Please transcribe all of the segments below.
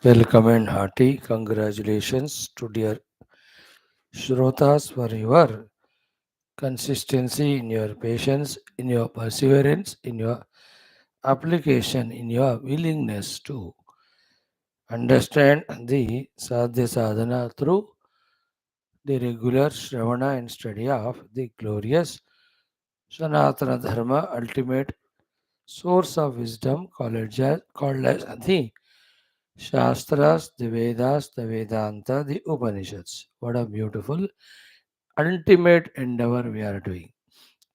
Welcome and hearty congratulations to dear Shrotas for your consistency in your patience, in your perseverance, in your application, in your willingness to understand the sadhya sadhana through the regular Shravana and study of the glorious Sanatana Dharma, ultimate source of wisdom, called as the Shastras, the Vedas, the Vedanta, the Upanishads. What a beautiful ultimate endeavor we are doing.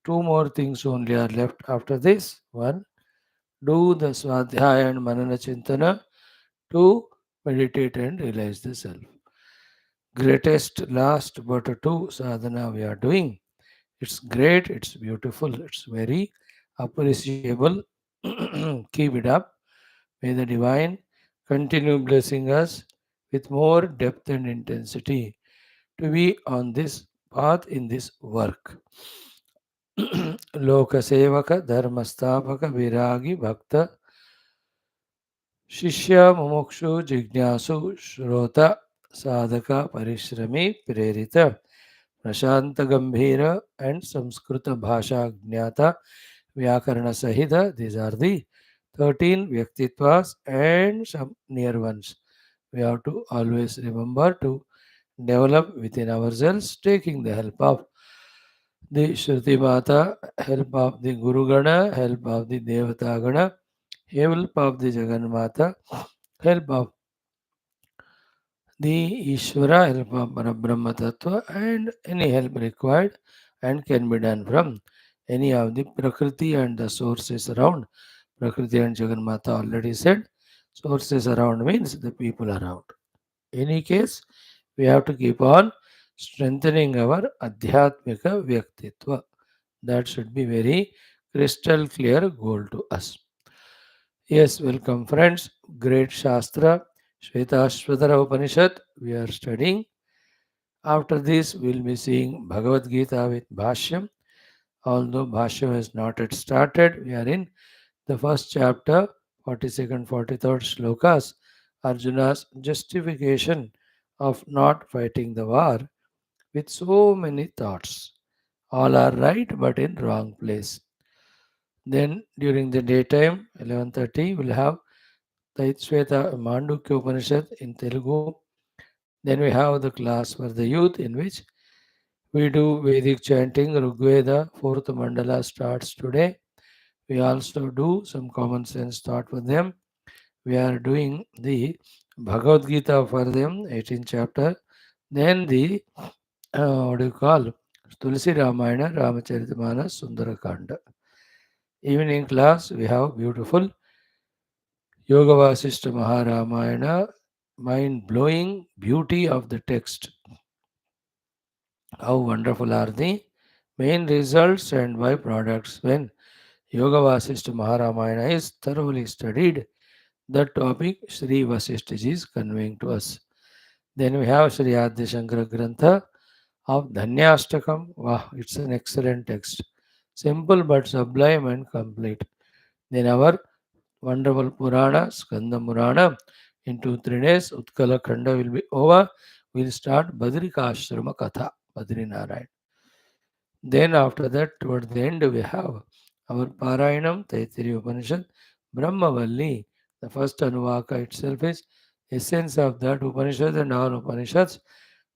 Two more things only are left after this. One, do the Swadhyaya and Manana Chintana. Two, meditate and realize the self. Greatest last but two sadhana we are doing. It's great, it's beautiful, it's very appreciable. Keep it up. May the divine continue blessing us with more depth and intensity to be on this path in this work. लोकसेवक धर्मस्थापक विरागी भक्त शिष्य मुमुक्षु जिज्ञासु श्रोता साधक परिश्रमी प्रेरित प्रशांत गंभीर and Sanskrit भाषा ज्ञाता व्याकरण सहित. These are the 13 Vyaktitvas and some near ones. We have to always remember to develop within ourselves, taking the help of the Shruti Mata, help of the Guru Gana, help of the Devata Gana, help of the Jagan Mata, help of the Ishvara, help of Parabrahma Tattva, and any help required and can be done from any of the Prakriti and the sources around. Prakriti and Jagan Mata already said, sources around means the people around. Any case, we have to keep on strengthening our Adhyatmika Vyaktitva. That should be very crystal clear goal to us. Yes, welcome friends. Great Shastra, Shwethshwathara Upanishad. We are studying. After this, we'll be seeing Bhagavad Gita with Bhashyam. Although Bhashyam has not yet started, we are in the first chapter, 42nd, 43rd shlokas. Arjuna's justification of not fighting the war with so many thoughts. All are right, but in wrong place. Then during the daytime, 11:30, we'll have Taitshveta Mandukya Upanishad in Telugu. Then we have the class for the youth in which we do Vedic chanting. Rigveda, fourth mandala starts today. We also do some common sense thought for them. We are doing the Bhagavad Gita for them, 18th chapter. Then the, what do you call, Tulsi Ramayana, Ramacharitamanus, Sundarakanda. Evening class, we have beautiful Yoga Vasishta Maharamayana, mind blowing beauty of the text. How wonderful are the main results and byproducts when Yoga Vasishta Maharamayana is thoroughly studied. That topic Sri Vasishtaji is conveying to us. Then we have Sri Adi Shankara Grantha of Dhanyastakam. Wow, it's an excellent text. Simple but sublime and complete. Then our wonderful Purana, Skanda Purana. In 2-3 days, Utkala Khanda will be over. We'll start Badrikashrama Katha, Badrinarayan. Then after that, toward the end, we have our Parayanam, Taittiriya Upanishad, Brahmavalli. The first Anuvaka itself is essence of that Upanishad and all Upanishads.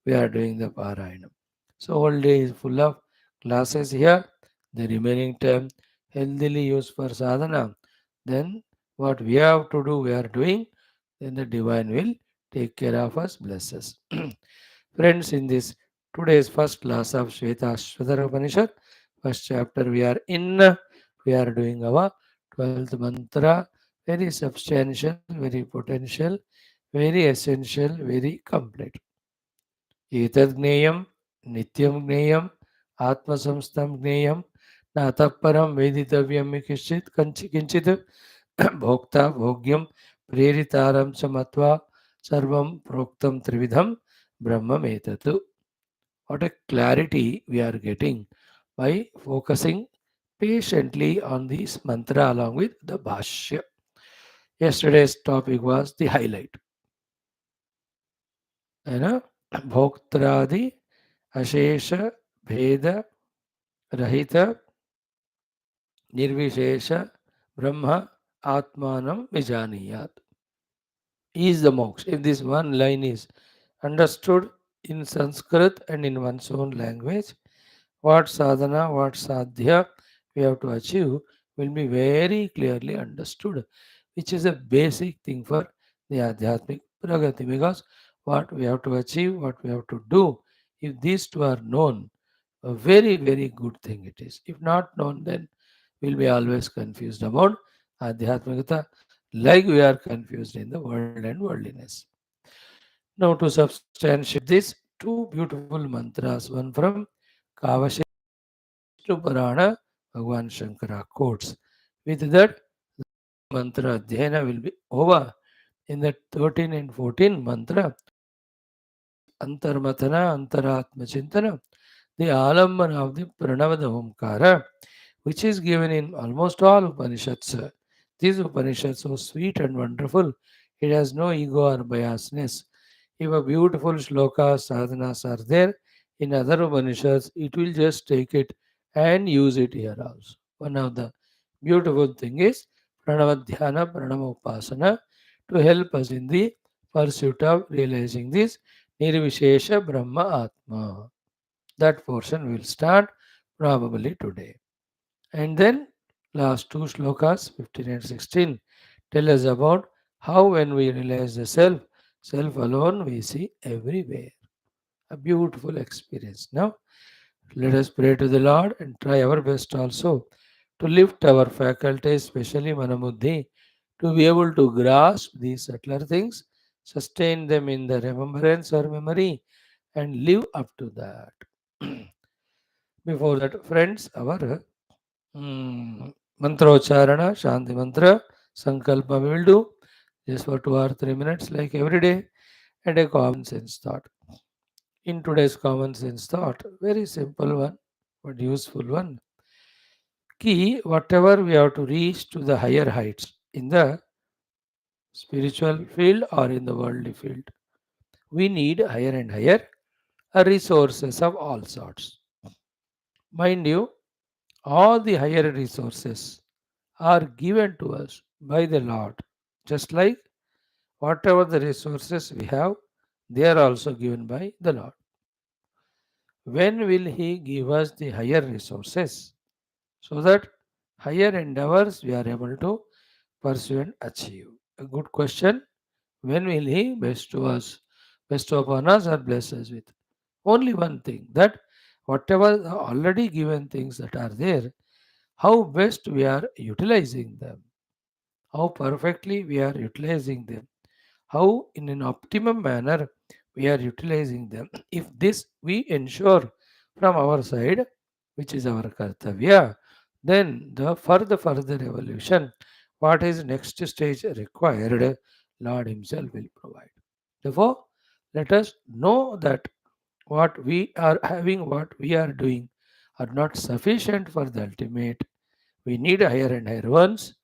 We are doing the Parayanam. So whole day is full of classes here. The remaining time healthily used for sadhana. Then what we have to do, we are doing. Then the divine will take care of us, bless us. Friends, in this today's first class of Shwethashvatara Upanishad, first chapter we are in, we are doing our 12th mantra, very substantial, very potential, very essential, very complete. Etad gneyam, nityam gneyam, atmasamstam gneyam, natapparam veditavyam kinchit भोक्ता भोग्यम प्रेरितारम च मत्वा सर्वम प्रोक्तम त्रिविधम ब्रह्ममेतत्. What a clarity we are getting by focusing patiently on this mantra along with the Bhashya. Yesterday's topic was the highlight. है ना, भोक्त्रादि अशेष भेद रहित निर्विशेष ब्रह्म atmanam vijaniyat is the moksha. If this one line is understood in Sanskrit and in one's own language, what sadhana, what sadhya we have to achieve will be very clearly understood, which is a basic thing for the Adhyatmic Pragati, because what we have to achieve, what we have to do, if these two are known, a very, very good thing it is. If not known, then we'll be always confused about Adhyatmikata, like we are confused in the world and worldliness. Now, to substantiate this, two beautiful mantras, one from Kavashe Vishnu Purana, Bhagwan Shankara quotes. With that, mantra Dhyana will be over. In the 13 and 14 mantra, Antarmatana, Antaratma Chintana, the Alambana of the Pranavada Omkara, which is given in almost all Upanishads. These Upanishads so sweet and wonderful. It has no ego or biasness. If a beautiful shloka sadhanas are there in other Upanishads, it will just take it and use it here also. One of the beautiful thing is Pranava Dhyana, Pranava Upasana to help us in the pursuit of realizing this Nirvishesha Brahma Atma. That portion will start probably today. And then last two shlokas, 15 and 16, tell us about how when we realize the self, self alone we see everywhere. A beautiful experience. Now, let us pray to the Lord and try our best also to lift our faculties, especially Manabuddhi, to be able to grasp these subtler things, sustain them in the remembrance or memory, and live up to that. Before that, friends, our mantrocharana, Shanti mantra, Sankalpa we will do just for 2 or 3 minutes, like every day, and a common sense thought. In today's common sense thought, very simple one, but useful one. Key, whatever we have to reach to the higher heights in the spiritual field or in the worldly field, we need higher and higher resources of all sorts. Mind you, all the higher resources are given to us by the Lord. Just like whatever the resources we have, they are also given by the Lord. When will He give us the higher resources so that higher endeavors we are able to pursue and achieve? A good question. When will He bestow upon us or bless us with? Only one thing, that whatever the already given things that are there, how best we are utilizing them, how perfectly we are utilizing them, how in an optimum manner we are utilizing them. If this we ensure from our side, which is our kartavya, then the further evolution, what is next stage required, Lord Himself will provide. Therefore, let us know that what we are having, what we are doing, are not sufficient for the ultimate. We need higher and higher ones,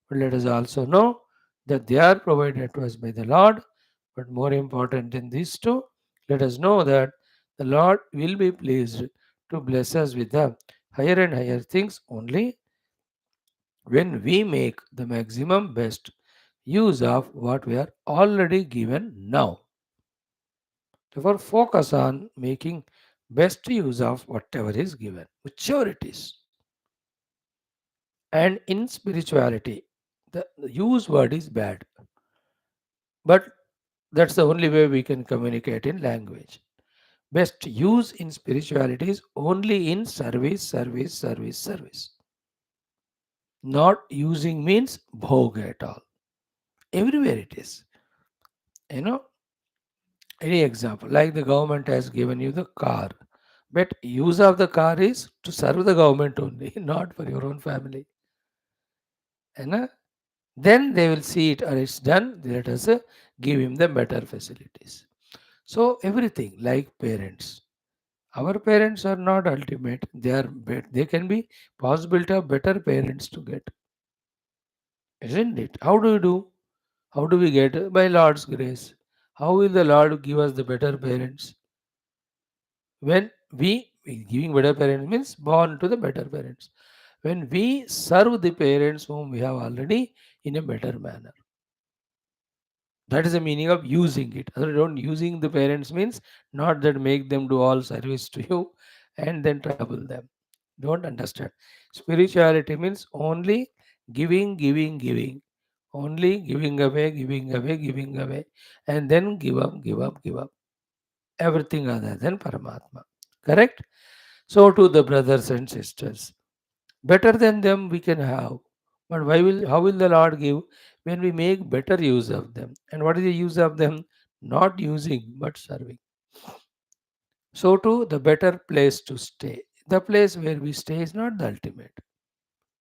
but let us also know that they are provided to us by the Lord. But more important than these two, let us know that the Lord will be pleased to bless us with the higher and higher things only when we make the maximum best use of what we are already given now. Therefore, focus on making best use of whatever is given, whichever it is. And in spirituality, the use word is bad, but that's the only way we can communicate in language. Best use in spirituality is only in service, service, service, service. Not using means bhoga at all. Everywhere it is. You know, any example, like the government has given you the car, but use of the car is to serve the government only, not for your own family. You know? Then they will see it or it's done. Let us give him the better facilities. So everything like parents. Our parents are not ultimate. They can be possibility of better parents to get, isn't it? How do we do? How do we get? By Lord's grace. How will the Lord give us the better parents? When we giving better parents means born to the better parents. When we serve the parents whom we have already in a better manner. That is the meaning of using it. Don't using the parents means not that make them do all service to you and then trouble them. Don't understand. Spirituality means only giving, giving, giving. Only giving away, giving away, giving away. And then give up, give up, give up. Everything other than Paramatma. Correct? So to the brothers and sisters. Better than them we can have. But how will the Lord give when we make better use of them? And what is the use of them? Not using but serving. So too the better place to stay. The place where we stay is not the ultimate.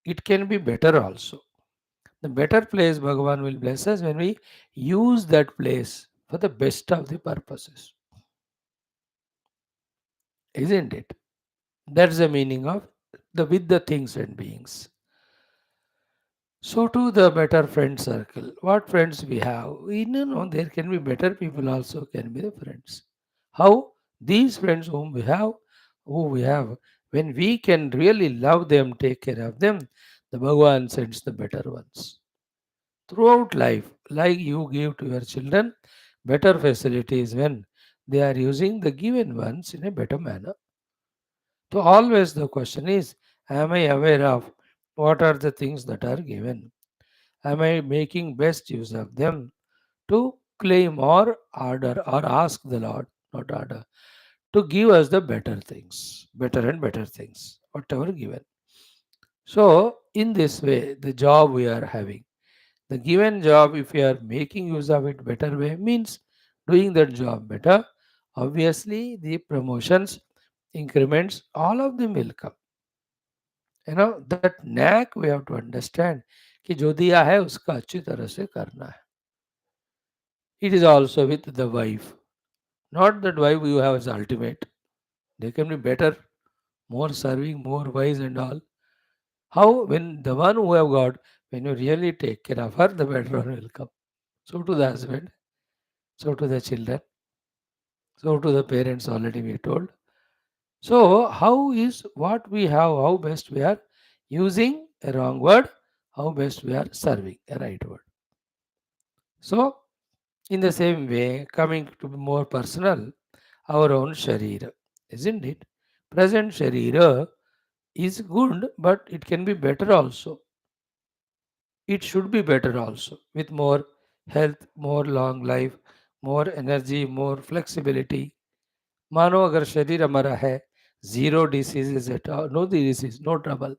It can be better also. The better place Bhagavan will bless us when we use that place for the best of the purposes. Isn't it? That's the meaning of the with the things and beings. So too the better friend circle. What friends we have? We know there can be better people also can be the friends. How? These friends who we have, when we can really love them, take care of them, the Bhagavan sends the better ones. Throughout life, like you give to your children, better facilities when they are using the given ones in a better manner. So always the question is, am I aware of what are the things that are given? Am I making best use of them to claim or order or ask the Lord, not order, to give us the better things, better and better things, whatever given. So, in this way, the job we are having, the given job, if we are making use of it better way, means doing that job better. Obviously, the promotions, increments, all of them will come. That knack we have to understand कि जो दिया है उसका अच्छी तरह से करना है. It is also with the wife. Not that wife you have as ultimate. They can be better, more serving, more wise and all. How? When the one who have got, when you really take care of her, the better one will come. So to the husband, so to the children, so to the parents already we told. So how is what we have, how best we are using a wrong word, how best we are serving a right word. So in the same way, coming to be more personal, our own Sharira, isn't it? Present Sharira is good, but it can be better also. It should be better also with more health, more long life, more energy, more flexibility. मानो अगर शरीर हमारा है, zero diseases at all, no disease, no trouble.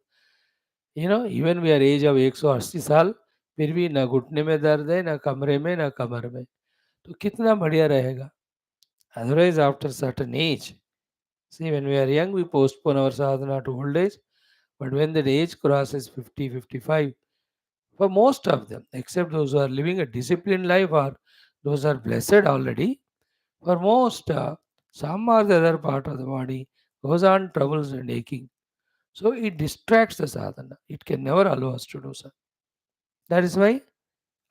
Even we are age of 180 साल, फिर भी ना घुटने में दर्द है, ना कमरे में, ना कमर में. तो कितना बढ़िया रहेगा. Otherwise, after certain age, see, when we are young, we postpone our sadhana to old age. But when the age crosses 50, 55, for most of them, except those who are living a disciplined life or those are blessed already, for most, some or the other part of the body goes on troubles and aching. So it distracts the sadhana. It can never allow us to do so. That is why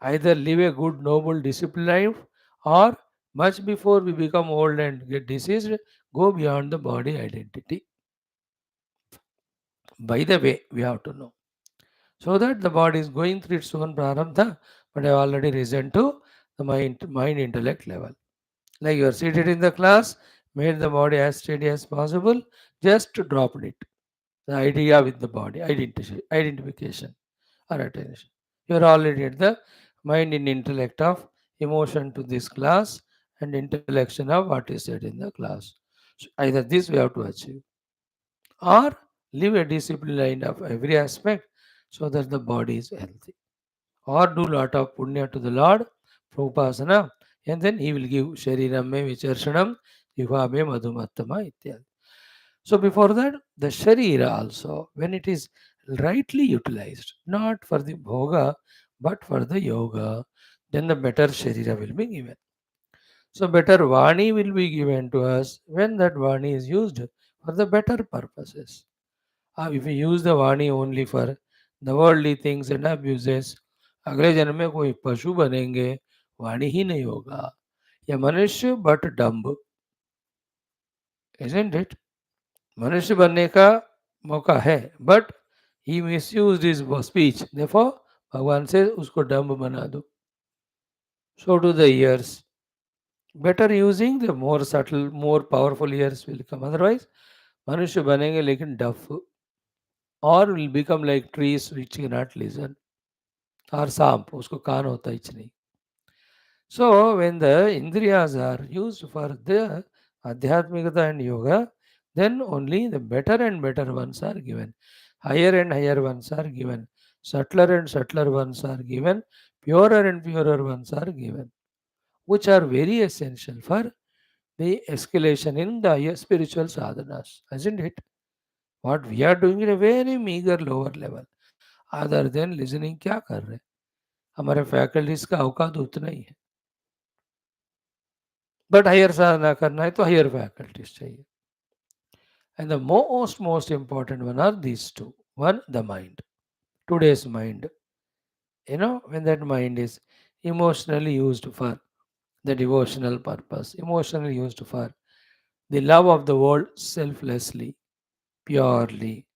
either live a good, noble, disciplined life or much before we become old and get diseased, go beyond the body identity. By the way, we have to know. So that the body is going through its own prarabdha, but I have already risen to the mind intellect level. Like you are seated in the class, made the body as steady as possible, just dropped it. The idea with the body, identification or attention. You are already at the mind in intellect of emotion to this class and intellection of what is said in the class. So either this we have to achieve or live a disciplined line of every aspect so that the body is healthy. Or do lot of punya to the Lord for upasana, and then he will give shariram me vicharshanam, jiva me madhumattama ityadi. So before that, the sharira also, when it is rightly utilized, not for the bhoga, but for the yoga, then the better sharira will be given. So better vani will be given to us when that vani is used for the better purposes. If we use the Vani only for the worldly things and abuses, अगले जन्म में कोई पशु बनेंगे, वाणी ही नहीं होगा. ये मनुष्य but dumb, isn't it? मनुष्य बनने का मौका है, but he misused his speech. Therefore, भगवान से उसको डम्ब बना दो. So do the ears. Better using the more subtle, more powerful ears will come. Otherwise, मनुष्य बनेंगे लेकिन डफ, or will become like trees which cannot listen. और सांप, उसको कान होता ही नहीं. So when the indriyas are used for the adhyatmikata and yoga, then only the better and better ones are given. Higher and higher ones are given. Subtler and subtler ones are given. Purer and purer ones are given, which are very essential for the escalation in the higher spiritual sadhanas, isn't it? What we are doing in a very meager lower level, other than listening, क्या कर रहे हैं? हमारे faculties का औकात उतना ही है. But higher साधना करना है तो हायर फैकल्टीज चाहिए. And the most important one are these two. One, the mind. Today's mind. When that mind is emotionally used for the devotional purpose, emotionally used for the love of the world selflessly, purely,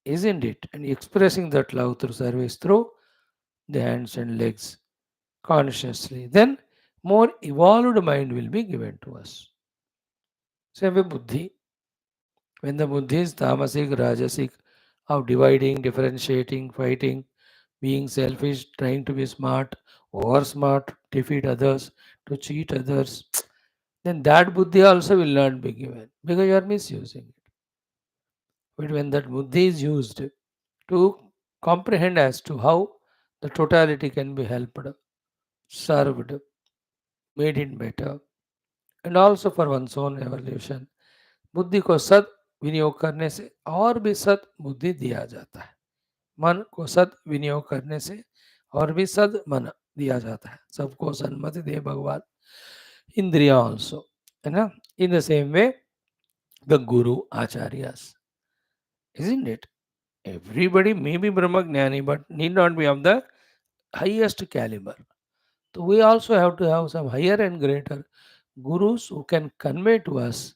isn't it? And expressing that love through service through the hands and legs consciously, then more evolved mind will be given to us. Same way buddhi. When the buddhi is tamasic, rajasic, of dividing, differentiating, fighting, being selfish, trying to be smart, over smart, defeat others, to cheat others, then that buddhi also will not be given because you are misusing it. But when that buddhi is used to comprehend as to how the totality can be helped, served, made it better, and also for one's own evolution, बुद्धि को सद विनियोग करने से और भी सद बुद्धि दिया जाता है. मन को सद विनियोग करने से और भी सद मन दिया जाता है. सबको सन्मति दे भगवान. इंद्रिया ऑल्सो, है ना? In the same way the Guru acharyas, isn't it? Everybody may be brahmagnani but need not be of the highest caliber. So we also have to have some higher and greater gurus who can convey to us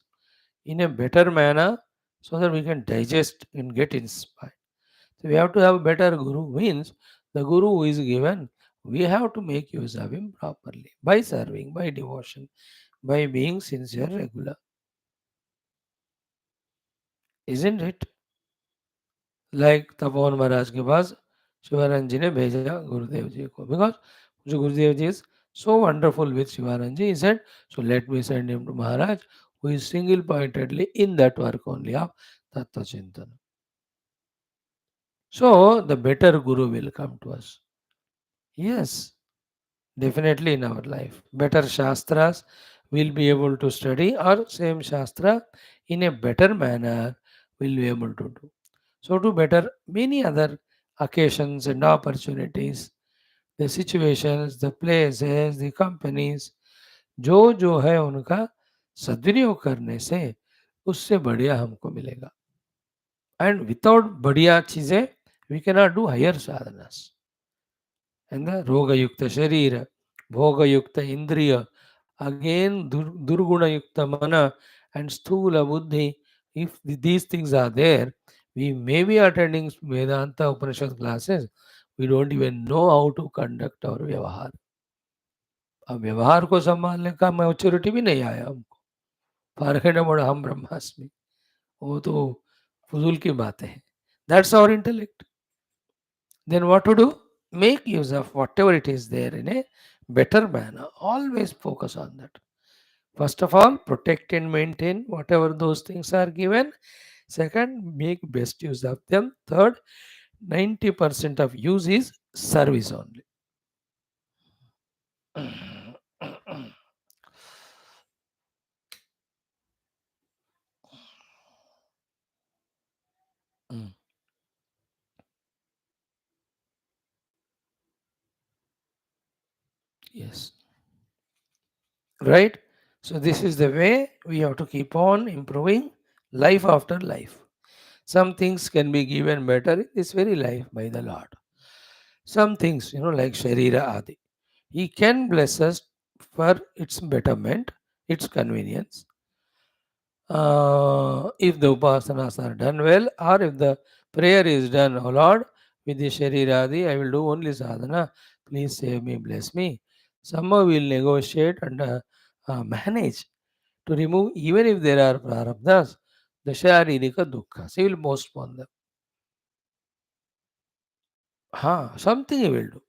in a better manner so that we can digest and get inspired. So we have to have a better guru, means the guru who is given, we have to make use of him properly by serving, by devotion, by being sincere, regular. Isn't it? Like Tapovan महाराज के पास शिवानंद जी ने भेजा गुरुदेव जी को, because Gurudev ji is so wonderful with Shivanand ji. He said, so let me send him to Maharaj, who is single pointedly in that work only of Tattva Chintana. So the better guru will come to us. Yes, definitely in our life. Better Shastras will be able to study, or same Shastra in a better manner will be able to do. So to better many other occasions and opportunities, the situations, the places, the companies, जो जो है उनका सद्विनियोग करने से उससे बढ़िया हमको मिलेगा. एंड विदाउट बढ़िया चीजें we can not do higher साधनास. एंड रोगयुक्त शरीर, भोगयुक्त इंद्रिय, अगेन दुर्गुणयुक्त मन एंड स्थूल बुद्धि. If these things are there, we may be attending Vedanta Upanishad classes, we don't even know how to conduct our व्यवहार. अब व्यवहार को संभालने का मैच्योरिटी भी नहीं आया हमको. फारखेड बड़ा हम ब्रह्मास्मि, वो तो फजूल की बातें हैं. That's our intellect. Then what to do? Make use of whatever it is there in a better manner. Always focus on that. First of all, protect and maintain whatever those things are given. Second, make best use of them. Third, 90% of use is service only. Mm. Yes. Right? So, this is the way we have to keep on improving life after life. Some things can be given better in this very life by the Lord. Some things, like Sharira Adi, He can bless us for its betterment, its convenience. If the upasanas are done well, or if the prayer is done, oh Lord, with the Shariradi, I will do only sadhana. Please save me, bless me. Somehow we will negotiate and manage to remove, even if there are prarabdhas, the Sharirika dukkha. He will postpone them. Something he will do.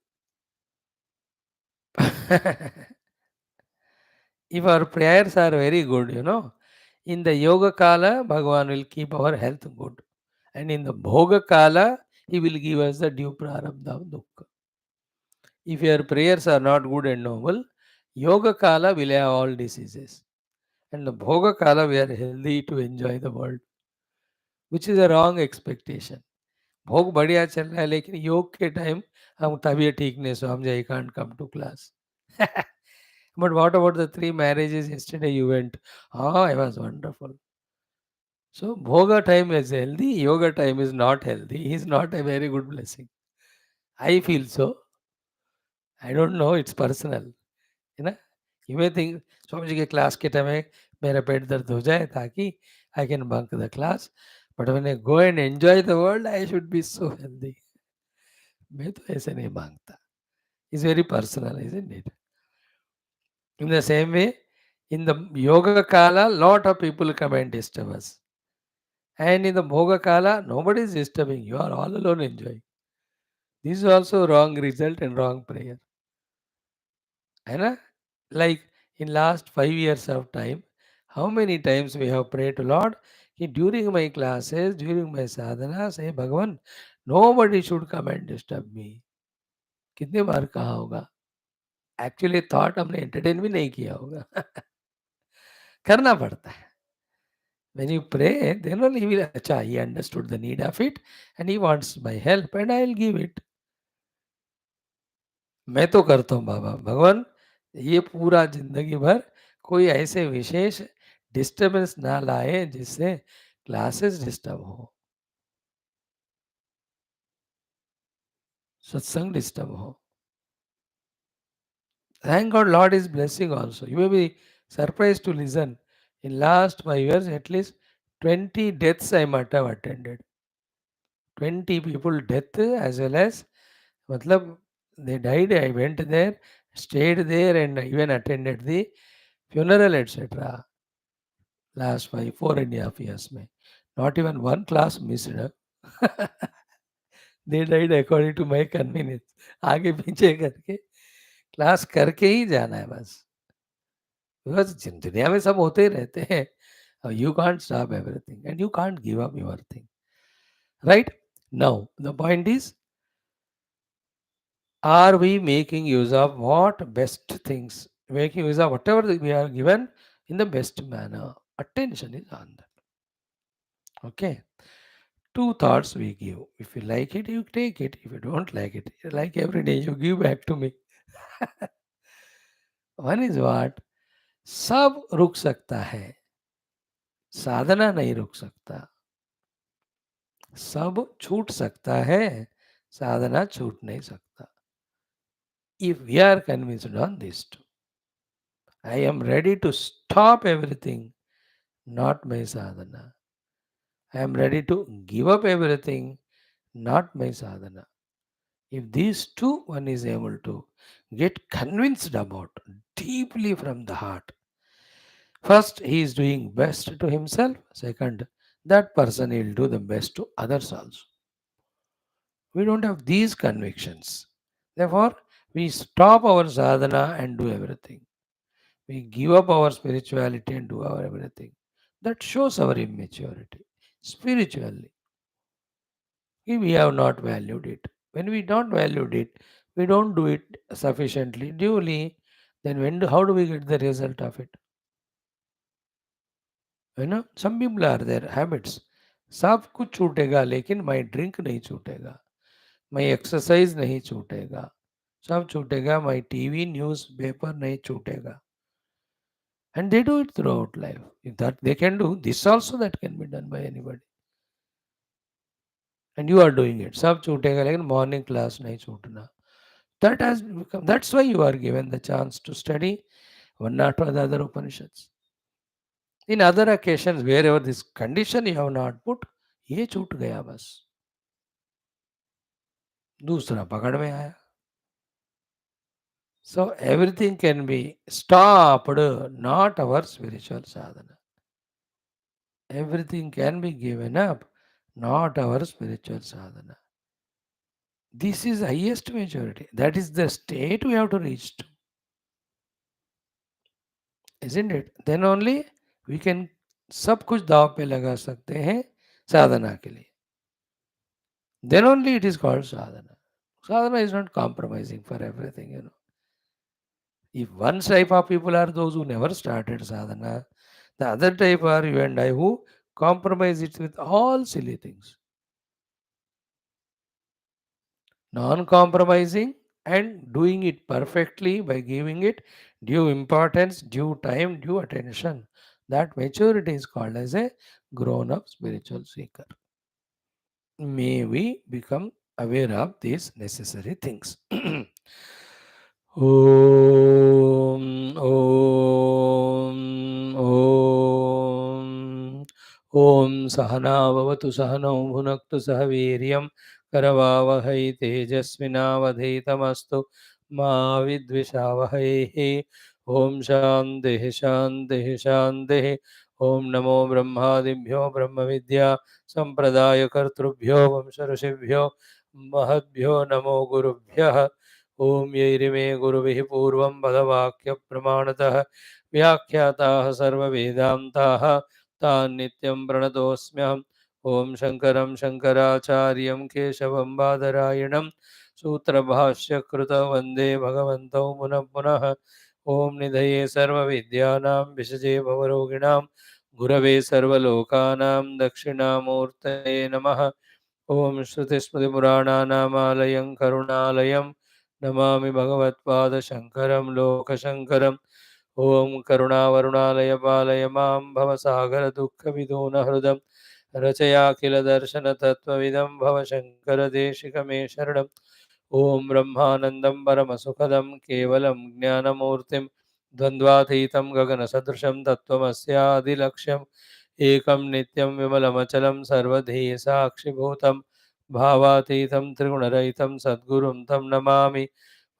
If our prayers are very good, in the yoga kala, Bhagavan will keep our health good. And in the bhoga kala, he will give us the due prarabdha of dukkha. If your prayers are not good and noble, yoga kala will have all diseases. And the bhoga kala, we are healthy to enjoy the world, which is a wrong expectation. भोग बढ़िया चल रहा है लेकिन योग के time हम तबीयत ठीक नहीं सो हम जाए can't come to class. But what about the 3 marriages yesterday you went? Oh, I was wonderful. So bhoga time is healthy, yoga time is not healthy. Is not a very good blessing. I feel so. I don't know. It's personal. है ना? You may think Swami ji के class के time में मेरा पेट दर्द हो जाए ताकि I can bunk the class. But when I go and enjoy the world, I should be so healthy. मैं तो ऐसे नहीं मांगता. It's very personal, isn't it? In the same way, in the yoga kala, lot of people come and disturb us. And in the bhoga kala, nobody is disturbing. You are all alone enjoying. This is also wrong result and wrong prayer. है ना? Like in last 5 years of time, how many times we have prayed to Lord, कि during my classes, during my sadhana, say भगवान, nobody should come and disturb me. कितने बार कहा होगा? Actually thought हमने entertain भी नहीं किया होगा. करना पड़ता है. When you pray, then only he will, अच्छा, he understood the need of it and he wants my help and I will give it. मैं तो करता हूँ बाबा, भगवान ये पूरा जिंदगी भर कोई ऐसे विशेष डिस्टर्बेंस ना लाए जिससे क्लासेस डिस्टर्ब हो, सत्संग डिस्टर्ब हो. Thank God, Lord is blessing also. You may be surprised to listen. In last 5 years, at least 20 deaths I might have attended. 20 people death as well as, matlab, they died. I went there, stayed there, and even attended the funeral, etc. Last 4.5 years में. Not even one class missed. They died according to my convenience. आगे पीछे करके class करके ही जाना है बस. Because दुनिया में सब होते ही रहते हैं. You can't stop everything and you can't give up your thing. Right? Now, the point is, are we making use of what best things? Making use of whatever we are given in the best manner. Attention is on that. Okay. 2 thoughts we give. If you like it, you take it. If you don't like it, like every day, you give back to me. One is what? सब रुक सकता है, साधना नहीं रुक सकता. सब छूट सकता है, साधना छूट नहीं सकता. If we are convinced on this too, I am ready to stop everything, not my sadhana. I am ready to give up everything, not my sadhana. If these two one is able to get convinced about deeply from the heart, first he is doing best to himself, second, that person will do the best to others also. We don't have these convictions. Therefore, we stop our sadhana and do everything. We give up our spirituality and do our everything. That shows our immaturity. Spiritually, we have not valued it. When we don't value it, we don't do it sufficiently, duly, then how do we get the result of it? Some people are their habits. सब कुछ छूटेगा लेकिन my drink नहीं छूटेगा, my exercise नहीं छूटेगा, सब छूटेगा, my TV news paper नहीं छूटेगा. And they do it throughout life. If that they can do, this also that can be done by anybody. And you are doing it. सब छूटेगा लेकिन morning class नहीं छूटना. That has become, that's why you are given the chance to study one after the other Upanishads. In other occasions, wherever this condition you have not put, ये छूट गया बस, दूसरा पकड़ में आया. So everything can be stopped, not our spiritual sadhana. Everything can be given up, not our spiritual sadhana. This is highest maturity. That is the state we have to reach to, isn't it? Then only we can सब कुछ दाव पे लगा सकते हैं साधना के लिए. Then only it is called sadhana. Sadhana is not compromising for everything, you know. If one type of people are those who never started sadhana, the other type are you and I who compromise it with all silly things. Non-compromising and doing it perfectly by giving it due importance, due time, due attention. That maturity is called as a grown-up spiritual seeker. May we become aware of these necessary things. Om, Om, Om. Om Sahana Bhavatu Sahanau Bhunaktu Sahaviryam Karavavahai Tejasvinavadhitamastu Ma Vidvishavahai. Om Shantihi Shantihi Shantihi. Om Namo Brahmadibhyo Brahma Vidya Sampradaya Kartrubhyo Vamsharashibhyo Mahadbhyo Namo Gurubhyah. ओम यैरिमे गुरुभिः पूर्वं पदवाक्यप्रमाणतः व्याख्याताः सर्ववेदान्ताः तान् नित्यं प्रणतोऽस्म्यहम्. ओम शङ्करं शङ्कराचार्यं केशवं बादरायणं सूत्रभाष्यकृतौ वन्दे भगवन्तौ पुनः पुनः. ओम निधये सर्वविद्यानां विषजे भवरोगिणां गुरवे सर्वलोकानां दक्षिणामूर्तये नमः. ओम श्रुतिस्मृतिपुराणानामालयं करुणालयं नमामि भगवत्पादशङ्करं लोकशङ्करम्. ॐ करुणावरुणालय पालय मां भवसागरदुःखविदूनहृदं रचयाखिलदर्शनतत्त्वविदं भवशङ्करदेशिकमे शरणम्. ॐ ब्रह्मानन्दं परमसुखदं केवलं ज्ञानमूर्तिं द्वन्द्वातीतं गगनसदृशं तत्त्वमस्यादिलक्ष्यम्. एकं नित्यं विमलमचलं सर्वधी साक्षिभूतं भावातीतं त्रिगुणरहितं सद्गुरुं तं नमामि.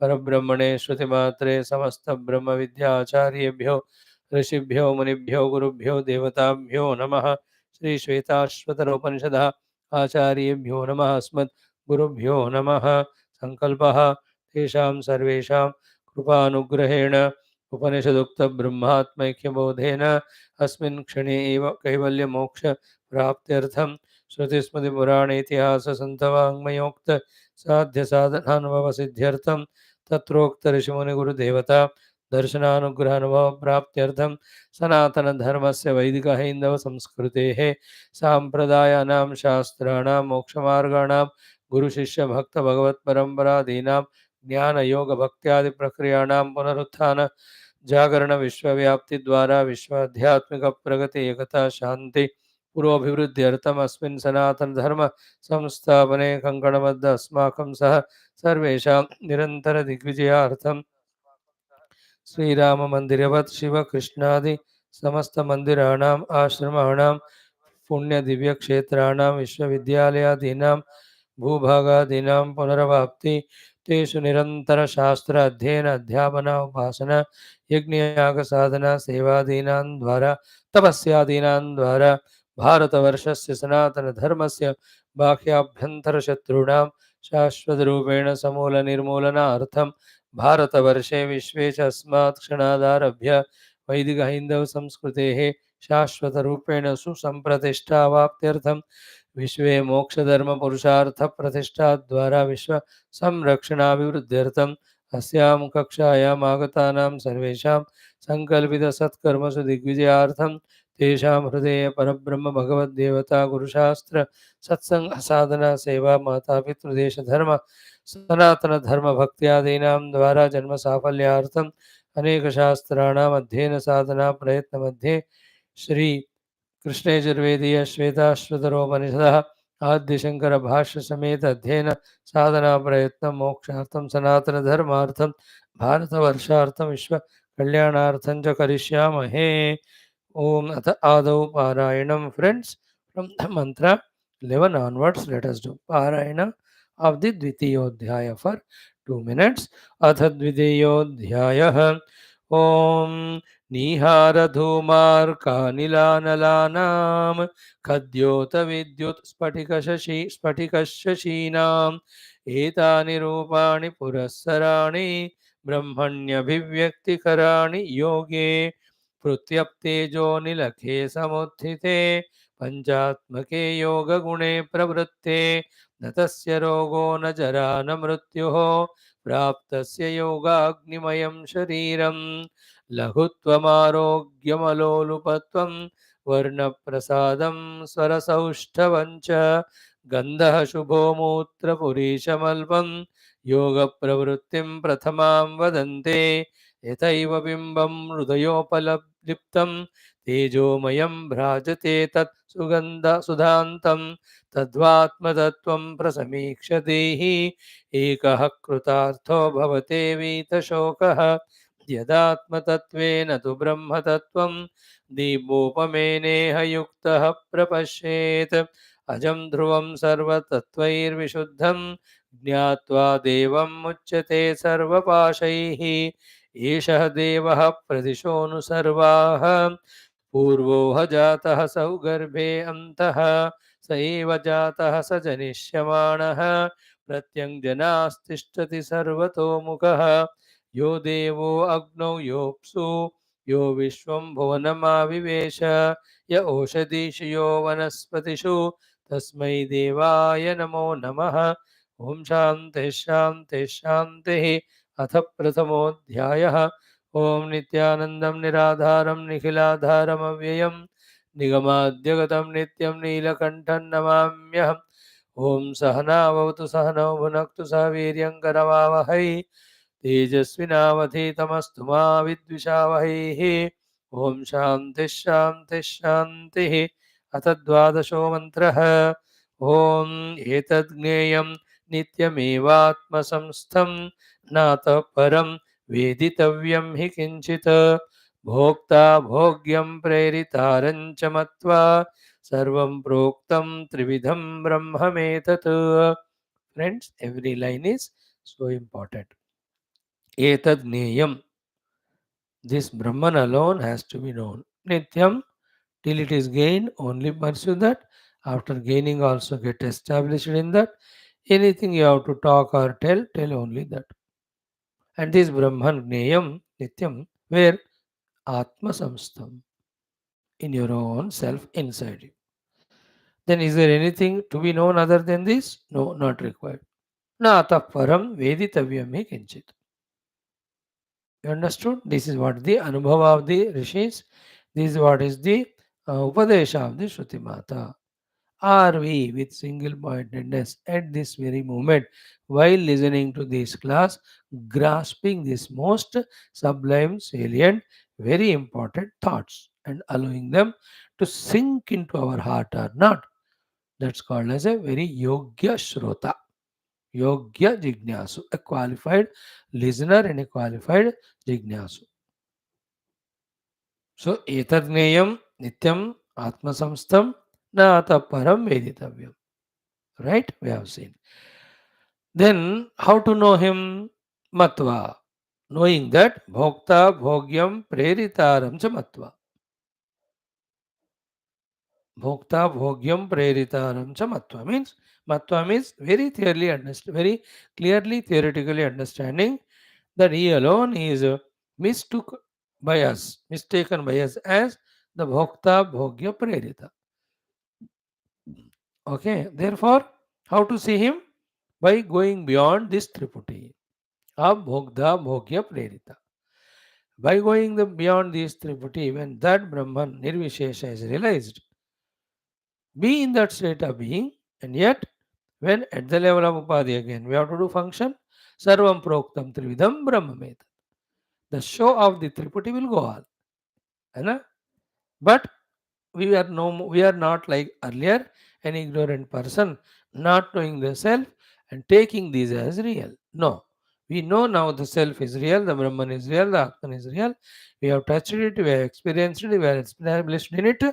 परब्रह्मणे श्रुतिमात्रे समस्तब्रह्मविद्याचार्येभ्यो ऋषिभ्यो मुनिभ्यो गुरुभ्यो देवताभ्यो नमः. श्रीश्वेताश्वतरोपनिषदः आचार्येभ्यो नमः. अस्मद्गुरुभ्यो नमः. संकल्पः तेषां सर्वेषां कृपानुग्रहेण उपनिषदुक्तब्रह्मात्मैक्यबोधेन अस्मिन् क्षणे एव कैवल्यमोक्षप्राप्त्यर्थं श्रुतिस्मृतिपुराणेतिहाससन्तवाङ्मयोक्त साध्यसाधनानुभवसिद्ध्यर्थं तत्रोक्तऋषिमुनिगुरुदेवता दर्शनानुग्रहानुभवप्राप्त्यर्थं सनातनधर्मस्य वैदिकहैन्दवसंस्कृतेः साम्प्रदायानां शास्त्राणां मोक्षमार्गाणां गुरुशिष्यभक्तभगवत्परम्परादीनां ज्ञानयोगभक्त्यादिप्रक्रियाणां पुनरुत्थान जागरण विश्वव्याप्तिद्वारा विश्वाध्यात्मिकप्रगति एकता शान्ति पुरोभिवृद्ध्यर्थम् अस्मिन् सनातनधर्म संस्थापने कङ्कणबद्ध अस्माकं सह सर्वेषां निरन्तरदिग्विजयार्थं श्रीराममन्दिरवत् शिवकृष्णादि समस्तमन्दिराणाम् आश्रमाणां पुण्यदिव्यक्षेत्राणां विश्वविद्यालयादीनां भूभागादीनां पुनरवाप्ति तेषु निरन्तरशास्त्र अध्ययन अध्यापन उपासना यज्ञयागसाधना सेवादीनां द्वारा तपस्यादीनां द्वारा भारतवर्षस्य सनातनधर्मस्य बाह्याभ्यन्तरशत्रूणां शाश्वतरूपेण समूलनिर्मूलनार्थं भारतवर्षे विश्वे च अस्मात् क्षणादारभ्य वैदिकहैन्दवसंस्कृतेः शाश्वतरूपेण सुसम्प्रतिष्ठावाप्त्यर्थं विश्वे मोक्षधर्मपुरुषार्थप्रतिष्ठाद्वारा विश्वसंरक्षणाभिवृद्ध्यर्थम् अस्यां कक्षायाम् आगतानां सर्वेषां सङ्कल्पितसत्कर्मसु दिग्विजयार्थं तेषां हृदये परब्रह्म भगवद्देवता गुरुशास्त्र सत्संग साधना सेवा मातापितृदेशधर्म सनातनधर्मभक्त्यादीनां द्वारा जन्मसाफल्यार्थम् अनेकशास्त्राणाम् अध्ययन साधना प्रयत्नमध्ये श्री कृष्णयजुर्वेदीय श्वेताश्वतरोपनिषदः आद्य शंकर भाष्य समेत अध्ययन साधना प्रयत्न मोक्षार्थम सनातन धर्मार्थम भारत वर्षार्थम विश्व कल्याणार्थम च करिष्यामहे. ओम अथ आदौ पारायणम. Friends, from the mantra 11 onwards, let us do parayana of the Dvitiyodhyaya for 2 minutes. अथ द्वितीयोऽध्यायः. ॐ नीहारधूमार्कानिलानलानां खद्योतविद्युत्स्फटिकशशीनाम् एतानि रूपाणि पुरःसराणि ब्रह्मण्यभिव्यक्तिकराणि योगे पृथ्व्यप्तेजो निलखे समुत्थिते पञ्चात्मके योगगुणे प्रवृत्ते न तस्य रोगो न जरा न मृत्युः प्राप्तस्य योगाग्निमयं शरीरं लघुत्वमारोग्यमलोलुपत्वं वर्णप्रसादं स्वरसौष्ठवं च गन्धः शुभो मूत्रपुरीशमल्पं योगप्रवृत्तिं प्रथमां वदन्ते यथैव बिम्बं हृदयोपलप्तं तेजोमयं भ्राजते तत् सुगन्धसुधान्तं तद्वात्मतत्त्वं प्रसमीक्ष्य देहि एकः कृतार्थो भवते वीतशोकः यदात्मतत्त्वेन तु ब्रह्मतत्त्वं दीपोपमेनेह युक्तः प्रपश्येत् अजं ध्रुवं सर्वतत्त्वैर्विशुद्धं ज्ञात्वा देवं मुच्यते सर्वपाशैः एषः देवः प्रदिशोऽनुसर्वाः पूर्वो ह जातः सौगर्भे अन्तः स एव जातः स जनिष्यमाणः प्रत्यङ्जनास्तिष्ठति सर्वतोमुखः यो देवो अग्नौ योऽप्सु यो विश्वं भुवनमाविवेश य ओषधीषु यो वनस्पतिषु तस्मै देवाय नमो नमः. ॐ शान्तिः शान्तिः शान्तिः. अथ प्रथमोऽध्यायः. ॐ नित्यानन्दं निराधारं निखिलाधारमव्ययं निगमाद्यगतं नित्यं नीलकण्ठं नमाम्यहम्. ॐ सहनावतु सहनौ भुनक्तु सह वीर्यं करवावहै तेजस्विनावधीतमस्तु मा विद्विषावहैः. ॐ शान्तिः शान्तिः शान्तिः. अथ द्वादशो मन्त्रः. ॐ एतद् ज्ञेयं नित्यमेवात्मसंस्थं नातः परं वेदितव्यं हि किञ्चित् भोक्ता भोग्यं प्रेरितारं च मत्वा सर्वं प्रोक्तं त्रिविधं ब्रह्ममेतत्. Friends, every line is so important. Etad gneyam. This Brahman alone has to be known. Nityam, till it is gained, only pursue that. After gaining, also get established in that. Anything you have to talk or tell, tell only that. And this Brahman gneyam, Nityam, where Atma Samstam, in your own self inside you. Then is there anything to be known other than this? No, not required. Na atah param veditavyam hi kinchit. You understood? This is what the Anubhava of the Rishis, this is what is the Upadesha of the Shruti Mata. Are we with single pointedness at this very moment while listening to this class, grasping this most sublime, salient, very important thoughts and allowing them to sink into our heart or not? That's called as a very Yogya Shrota. Yogya Jignasu, a qualified listener and a qualified Jignasu. So, etadneyam nityam atmasamstam na param veditavyam. Right? We have seen. Then, how to know him? Matva. Knowing that bhokta bhogyam preritaram cha matva. Bhokta bhogyam preritaram cha matva means very clearly understand, very clearly theoretically understanding that he alone is mistook by us, mistaken by us as the bhokta bhogya prerita. Okay, therefore, how to see him? By going beyond this triputi of bhogda bhogya prerita. By going beyond this triputi, when that Brahman nirvishesha is realized, be in that state of being, and yet when at the level of upadhi again, we have to do function, sarvam proktam trividam brahmamet. The show of the triputi will go on. But we are not like earlier, an ignorant person not knowing the self and taking these as real. No. We know now the self is real, the Brahman is real, the Atman is real. We have touched it, we have experienced it, we are established in it.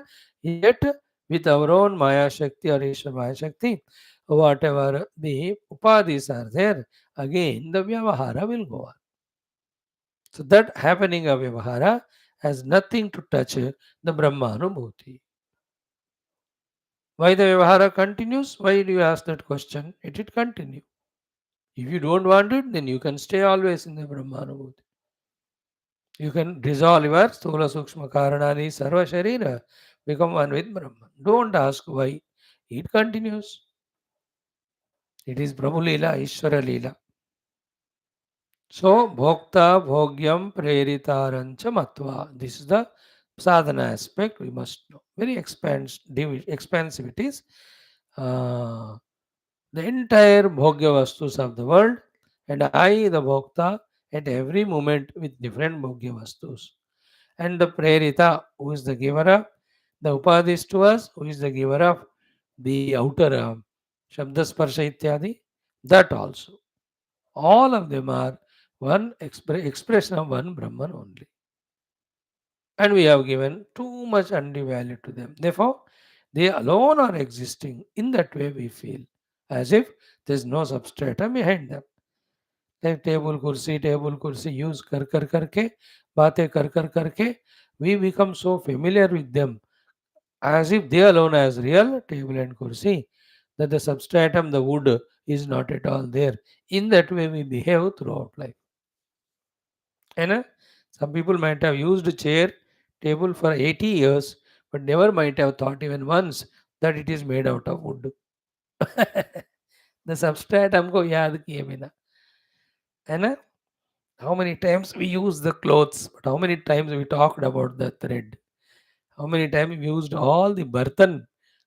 Yet, with our own Maya Shakti or Ishvara Maya Shakti, whatever the upadhis are there, again the Vyavahara will go on. So, that happening of Vyavahara has nothing to touch the Brahmanubhuti. Why the Vyavahara continues? Why do you ask that question? It will continue. If you don't want it, then you can stay always in the Brahmanubhuti. You can dissolve your Sthula Sukshma Karanani Sarva Sharira, become one with Brahman. Don't ask why. It continues. It is Prabhu Leela, Ishvara Leela. So, Bhokta, Bhogyam, Preritarancha Matva. This is the sadhana aspect we must know. Very expansive it is. Uh, the entire Bhogya Vastus of the world, and I, the Bhokta, at every moment with different Bhogya Vastus. And the Prerita, who is the giver of the Upadhis to us, who is the giver of the outer Shabdasparsha Ityadi, that also. All of them are one expression of one Brahman only. And we have given too much undue value to them. Therefore, they alone are existing. In that way, we feel as if there is no substratum behind them. Like table kursi use kar karke, bateं कर करके, we become so familiar with them as if they alone as real table and kursi, that the substratum, the wood, is not at all there. In that way, we behave throughout life. And some people might have used chair, table for 80 years, but never might have thought even once that it is made out of wood. The substrate हमको याद किए बिना, है ना? How many times we use the clothes, but how many times we talked about the thread? How many times we used all the bartan,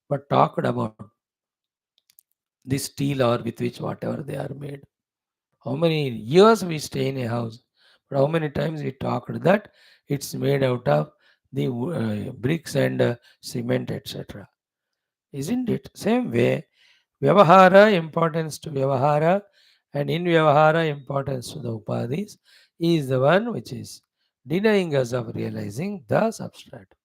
but talked about the steel or with which whatever they are made? How many years we stay in a house, but how many times we talked that it's made out of the bricks and cement, etc. Isn't it? Same way, Vyavahara, importance to Vyavahara, and in Vyavahara, importance to the Upadhis, is the one which is denying us of realizing the substratum.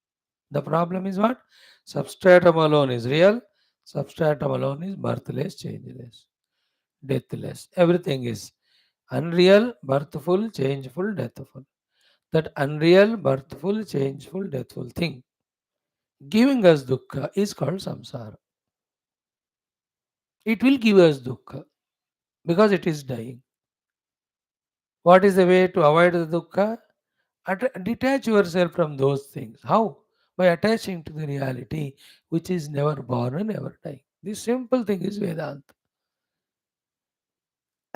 The problem is what? Substratum alone is real, substratum alone is birthless, changeless, deathless. Everything is unreal, birthful, changeful, deathful. That unreal, birthful, changeful, deathful thing giving us dukkha is called samsara. It will give us dukkha because it is dying. What is the way to avoid the dukkha? Detach yourself from those things. How? By attaching to the reality which is never born and never dying. This simple thing is Vedanta.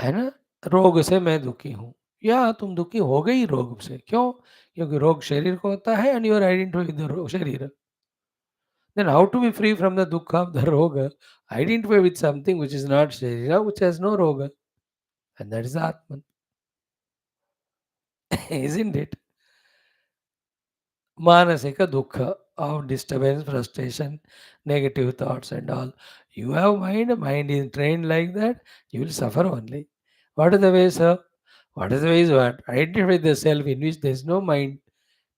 है ना? रोग से मैं दुखी हूँ, या तुम दुखी हो गई रोग से, क्यों? क्योंकि रोग शरीर को होता है and you are identified with the शरीर. Then how to be free from the dukkha of the roga? Identify with something which is not sharira, which has no roga. And that is Atman. Isn't it? Manasika dukkha of disturbance, frustration, negative thoughts and all. You have mind is trained like that, you will suffer only. What is the way, sir? What is the way is what? Identify the self in which there is no mind.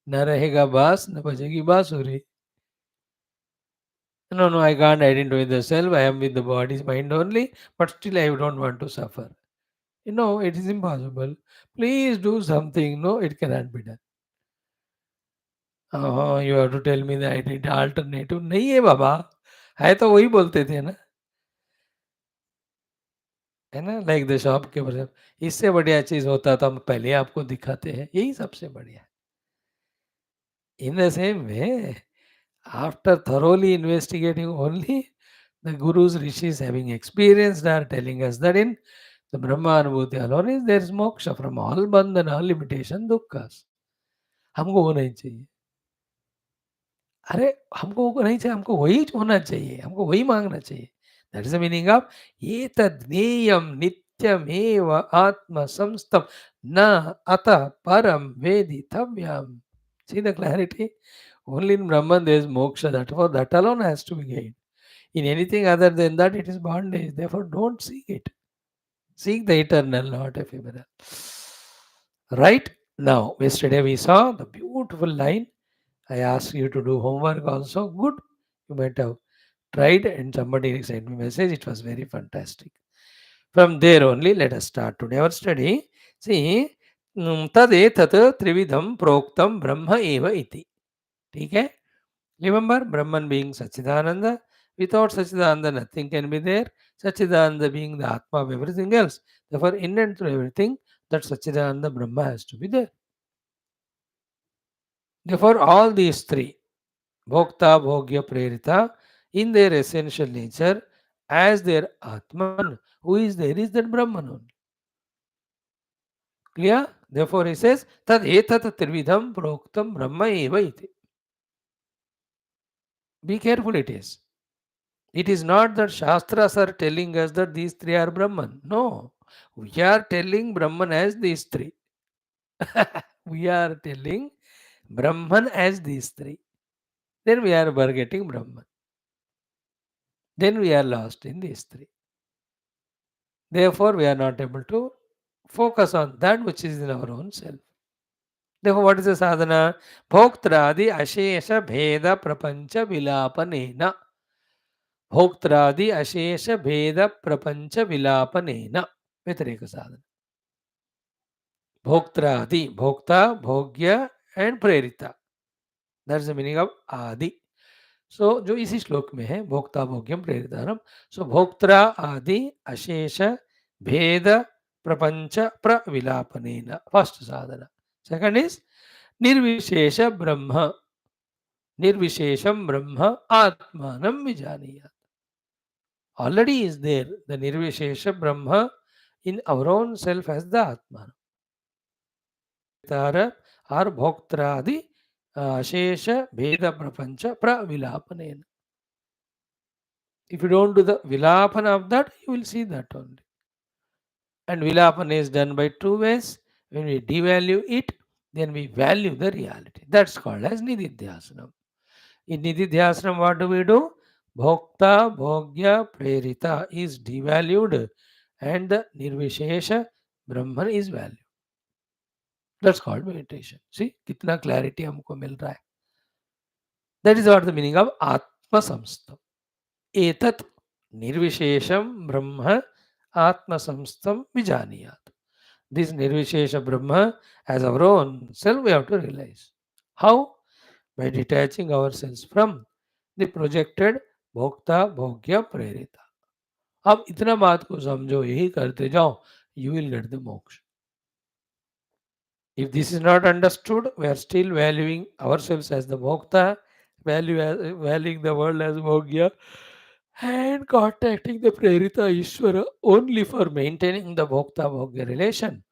Na rahega bas, na bajegi basuri. No, no, I can't identify the self. I am with the body's mind only, but still I don't want to suffer. It is impossible. Please do something. No, it cannot be done. Oh, you have to tell me the alternative. नहीं है बाबा, है तो वही बोलते थे ना, है ना? लाइक द शॉप के ऊपर इससे बढ़िया चीज होता तो हम पहले आपको दिखाते हैं, यही सबसे बढ़िया. In the same way, after thoroughly investigating only, the gurus, rishis having experienced are telling us that in the Brahma Anubhuti alone there is moksha from all bandhana, limitation, dukkha's. हमको वो नहीं चाहिए. अरे! हमको वो नहीं चाहिए, हमको वही होना चाहिए, हमको वही माँगना चाहिए. That is the meaning of एतद् नित्यमेव आत्मसंस्थं न अतः परं वेदितव्यम्. See the clarity? Only in Brahman there is moksha, that alone has to be gained. In anything other than that, it is bondage. Therefore, don't seek it. Seek the eternal, not ephemeral. Right? Now, yesterday we saw the beautiful line. I asked you to do homework also. Good. You might have tried, and somebody sent me a message. It was very fantastic. From there only, let us start today our study. See, tadetat trividham proktam brahma eva iti. Okay? Remember, Brahman being Sachidananda. Without Sachidananda, nothing can be there. Sachidananda being the Atma of everything else. Therefore, in and through everything, that Sachidananda Brahma has to be there. Therefore, all these three, Bhokta, Bhogya, Prerita, in their essential nature, as their Atman, who is there is that Brahman only. Clear? Therefore, he says, Tad etat trividham proktam Brahma eva iti. Be careful it is. It is not that Shastras are telling us that these three are Brahman. No. We are telling Brahman as these three. We are telling Brahman as these three. Then we are forgetting Brahman. Then we are lost in these three. Therefore, we are not able to focus on that which is in our own self. Therefore, what is the sadhana? Bhoktradi ashesha bheda prapancha vilapanena. Bhoktradi ashesha bheda prapancha vilapanena. Vyathareka sadhana. Bhoktra Adi, Bhokta, Bhogya and Prerita. That's the meaning of Adi. So, जो इसी श्लोक में है भोक्ता भोग्यम प्रेरितारम सो भोक्त्रा आदि अशेष भेद प्रपंच प्रविलापनेन first Sadhana second is निर्विशेष ब्रह्म निर्विशेषम ब्रह्म आत्मानं विजानीयात् already is there the nirvishesha brahma in our own self as the atman or bhoktradi ashesha bheda prapancha pravilapane. If you don't do the vilapana of that, you will see that only. And vilapana is done by two ways. When we devalue it, then we value the reality. That's called as nididhyasanam. In nididhyasanam, what do we do? Bhokta, bhogya, prerita is devalued and the nirvishesha Brahman is valued. That's called meditation. See, kitna clarity हमको मिल रहा है. That is what the meaning of Atma Samstam. Etat Nirvishesham Brahma Atma Samstam Vijaniyat. This Nirvishesha Brahma as our own self we have to realize. How? By detaching ourselves from the projected Bhokta Bhogya Prerita. अब इतना बात को समझो यही करते जाओ you will get the moksha. If this is not understood, we are still valuing ourselves as the Bhokta, valuing the world as Bhogya, and contacting the Prerita Ishvara only for maintaining the Bhokta Bhogya relation.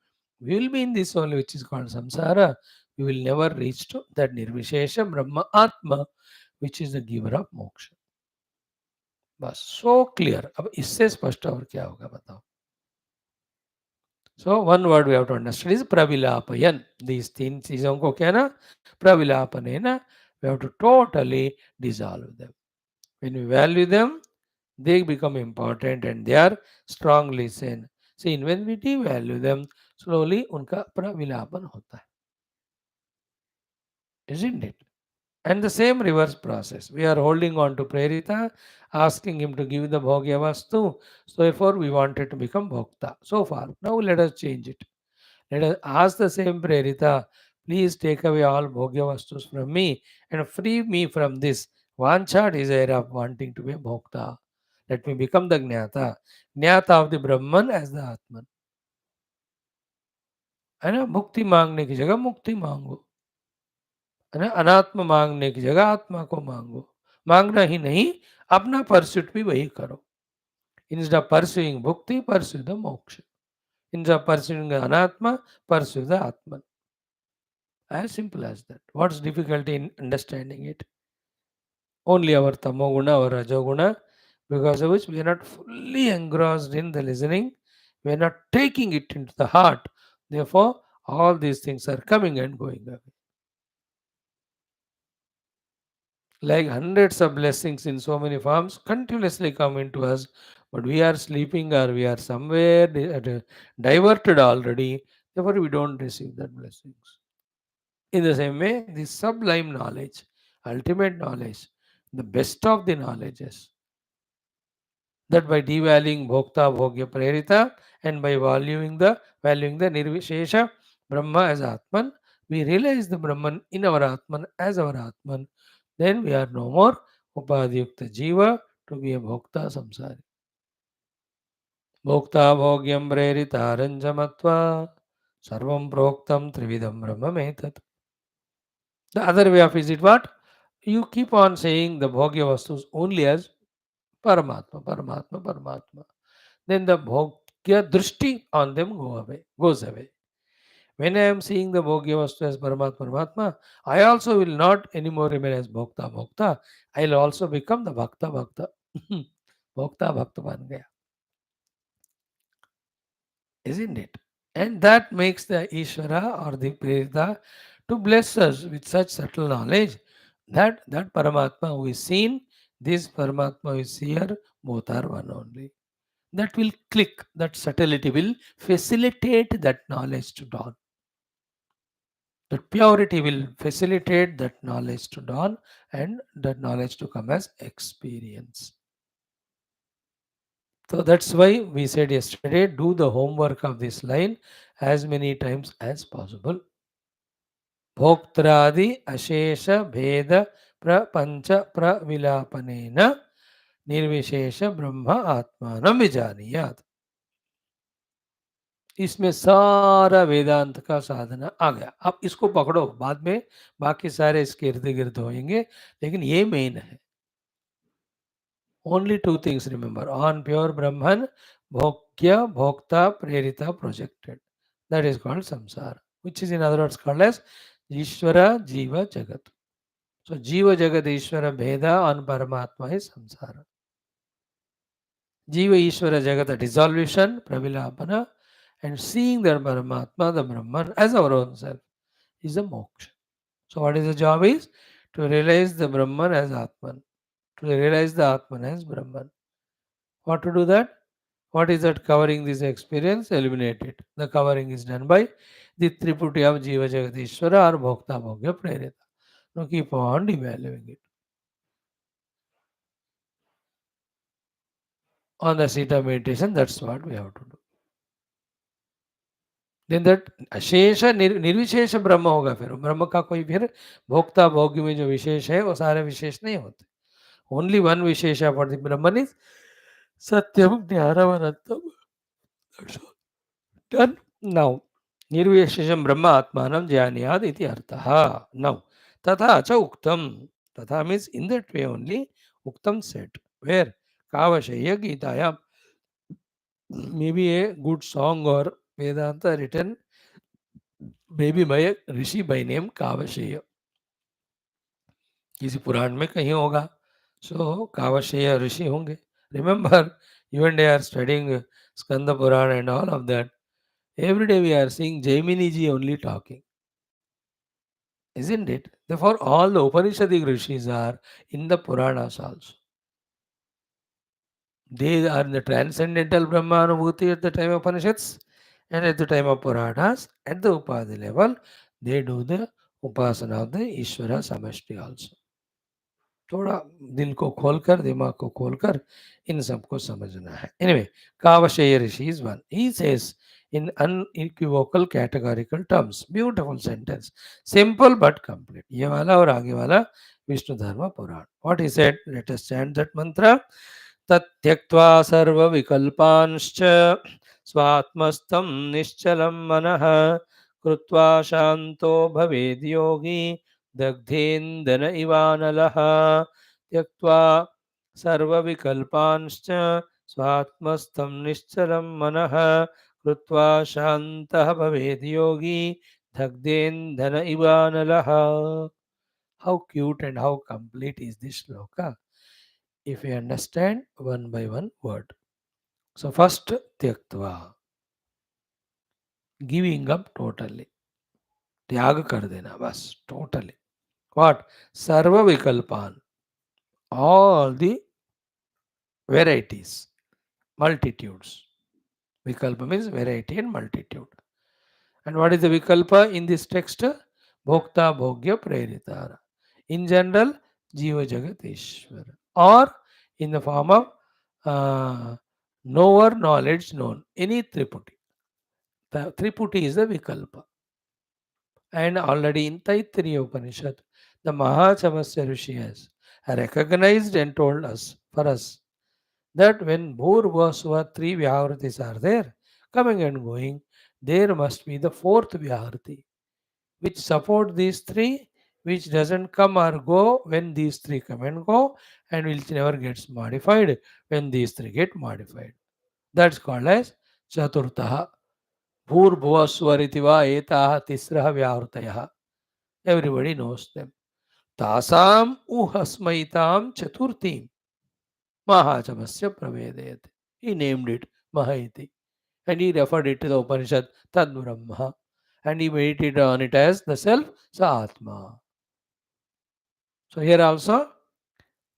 We will be in this only, which is called samsara. We will never reach to that Nirvishesha Brahma Atma, which is the giver of moksha. बस so clear. अब इससे स्पष्ट और क्या होगा बताओ. So one word we have to understand is pravilapayan. These तीन चीजों को क्या ना pravilapane na we have to totally dissolve them. When we value them, they become important and they are strongly seen. See, when we devalue them, slowly उनका pravilapan होता है. Isn't it? And the same reverse process. We are holding on to Prerita, asking him to give the Bhogya Vastu. So therefore, we wanted to become Bhokta. So far. Now let us change it. Let us ask the same Prerita, please take away all Bhogya Vastus from me and free me from this Vancha desire of wanting to be a Bhokta. Let me become the Jnata. Jnata of the Brahman as the Atman. है ना मुक्ति मांगने की जगह मुक्ति मांगो है ना अनात्म मांगने की जगह आत्मा को मांगो मांगना ही नहीं अपना परस्यूट भी वही करो instead of pursuing bhukti pursue the moksha instead of pursuing the anatma pursue the atman as simple as that. What's difficulty in understanding it? Only our tamoguna or rajoguna because of which we are not fully engrossed in the listening, we are not taking it into the heart, therefore all these things are coming and going away. Like hundreds of blessings in so many forms continuously come into us, but we are sleeping or we are somewhere diverted already, therefore we don't receive that blessings. In the same way, the sublime knowledge, ultimate knowledge, the best of the knowledges, that by devaluing Bhokta, Bhogya, Prerita, and by valuing the Nirvishesha Brahma as Atman, we realize the Brahman in our Atman as our Atman. Then we are no more Upadhyukta Jiva to be a Bhokta Samsari. Bhokta Bhogyam Prerita Ranjamatva Sarvam Proktam Trividam Brahma Metat. The other way of is it what? You keep on saying the Bhogya Vastus only as Paramatma, Paramatma, Paramatma. Then the Bhogya Drishti on them goes away. When I am seeing the Bhogya Vastu as Paramatma, Paramatma, I also will not anymore remain as Bhokta, Bhokta. I will also become the Bhakta, Bhakta. Bhokta, Bhakta ban gaya, isn't it? And that makes the Ishvara or the Prerita to bless us with such subtle knowledge that Paramatma who is seen, this Paramatma who is here, both are one only. That will click, that subtlety will facilitate that knowledge to dawn. That purity will facilitate that knowledge to dawn and that knowledge to come as experience. So that's why we said yesterday, do the homework of this line as many times as possible. भोक्त्रादि अशेष भेद प्रपंच प्रविलापनेन निर्विशेष ब्रह्म आत्मानं विजानीयात्. इसमें सारा वेदांत का साधना आ गया. अब इसको पकड़ो, बाद में बाकी सारे इसके इर्द गिर्द होंगे, लेकिन ये मेन है. Only two things remember: on pure Brahman, Bhokya, Bhokta, Prerita, projected. That is called samsara, which is in other words called as Ishvara, Jiva, Jagat. So Jiva, Jagat, Ishvara, Bheda on Paramatma is samsara. Jiva, Ishvara, Jagat, the dissolution, Pravilapana, and seeing the Paramatma, the Brahman, as our own self is a moksha. So what is the job is? To realize the Brahman as Atman, to realize the Atman as Brahman. What to do that? What is that covering this experience? Eliminate it. The covering is done by the Triputi of Jiva Jagatishvara or Bhokta Bhogya Prerita. Now keep on devaluing it. On the seat of meditation, that's what we have to do. Then that अशेष निर्विशेष ब्रह्म होगा. फिर ब्रह्म का कोई फिर भोक्ता भोग्य में जो विशेष है वो सारे विशेष नहीं होते. Only one wishes for the Brahman is Satyam Jnanam Anantam. That's all. Done. Now, Nirvishesham Brahma Atmanam Jnaniyad iti artha. Now, Tatha cha Uktam. Tatha means in that way only Uktam said. Where? Kavashaya Gitaya. Maybe a good song or Vedanta written maybe by a rishi by name Kavashaya. किसी पुराण में कहीं होगा. So, Kavashaya ऋषि होंगे. Remember, you and I are studying Skanda Purana and all of that. Every day we are seeing Jaimini ji only talking. Isn't it? Therefore, all the Upanishadic rishis are in the Puranas also. They are in the transcendental Brahma Anubhuti at the time of Upanishads and at the time of Puranas, at the Upadhi level, they do the Upasana of the Ishvara Samashti also. थोड़ा दिल को खोलकर दिमाग को खोलकर इन सबको समझना है. Anyway, Kavashaya Rishi is one. He says in unequivocal categorical terms, beautiful sentence, simple but complete. ये वाला और आगे वाला विष्णु धर्म पुराण. What he said, let us chant that mantra. तत्यक्त्वा सर्वविकल्पांश्च स्वात्मस्थं निश्चलं मनः कृत्वा शान्तो भवेद्योगी दग्धेन्दन इवानलः. त्यक्त्वा सर्वविकल्पांश्च स्वात्मस्थं निश्चलं मनः कृत्वा शान्तः भवेद्योगी दग्धेन्दन इवानलः. How cute and how complete is this shloka if we understand one by one word. So first, tyaktva, giving up totally. त्याग कर देना बस totally. What? Sarva vikalpan. all the varieties, multitudes. Vikalpa means variety and multitude. And what is the vikalpa in this text? Bhokta Bhogya Preritara. In general, Jiva Jagat Ishvara. Or in the form of knower, knowledge, known. Any Triputi. The Triputi is the vikalpa. And already in Taittiriya Upanishad, the Mahachamasya Rishi has recognized and told us, for us, that when Bhurvasva three Vyahritis are there, coming and going, there must be the fourth Vyahriti, which support these three, which doesn't come or go when these three come and go, and which never gets modified when these three get modified. That's called as Chaturtaha. Bhurvasvaritiva etaha tisraha Vyahritaya. Everybody knows them. Tasam uhasmaitam chaturtim Mahachamasya pravedayate. He named it Mahaiti. And he referred it to the Upanishad Tad Brahma. And he meditated on it as the self, Sa Atma. So here also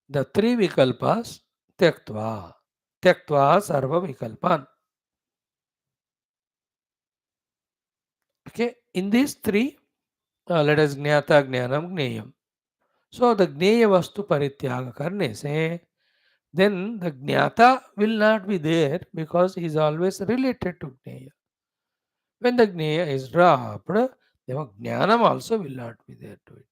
the three vikalpas tyaktva. Tyaktva sarva vikalpan. Okay, in these three, let us ज्ञाता ज्ञानम ज्ञेयम. So the ज्ञेय वस्तु परित्याग करने से then the jnata will not be there because he is always related to jnaya. When the jnaya is dropped, then jnanam also will not be there to it.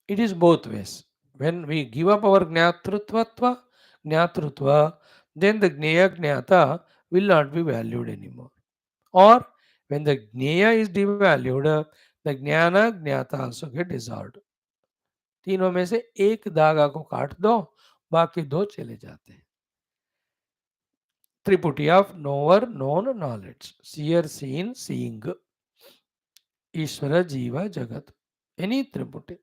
It is both ways. When we give up our jnatrutva, then the jnaya jnata will not be valued anymore. Or when the jnaya is devalued, the jnana jnata also get dissolved. तीनों में से एक धागा को काट दो, बाकी दो चले जाते हैं. Triputi of knower, known, knowledge. Seer, seen, seeing. Ishvara, Jiva, Jagat. Any Triputi.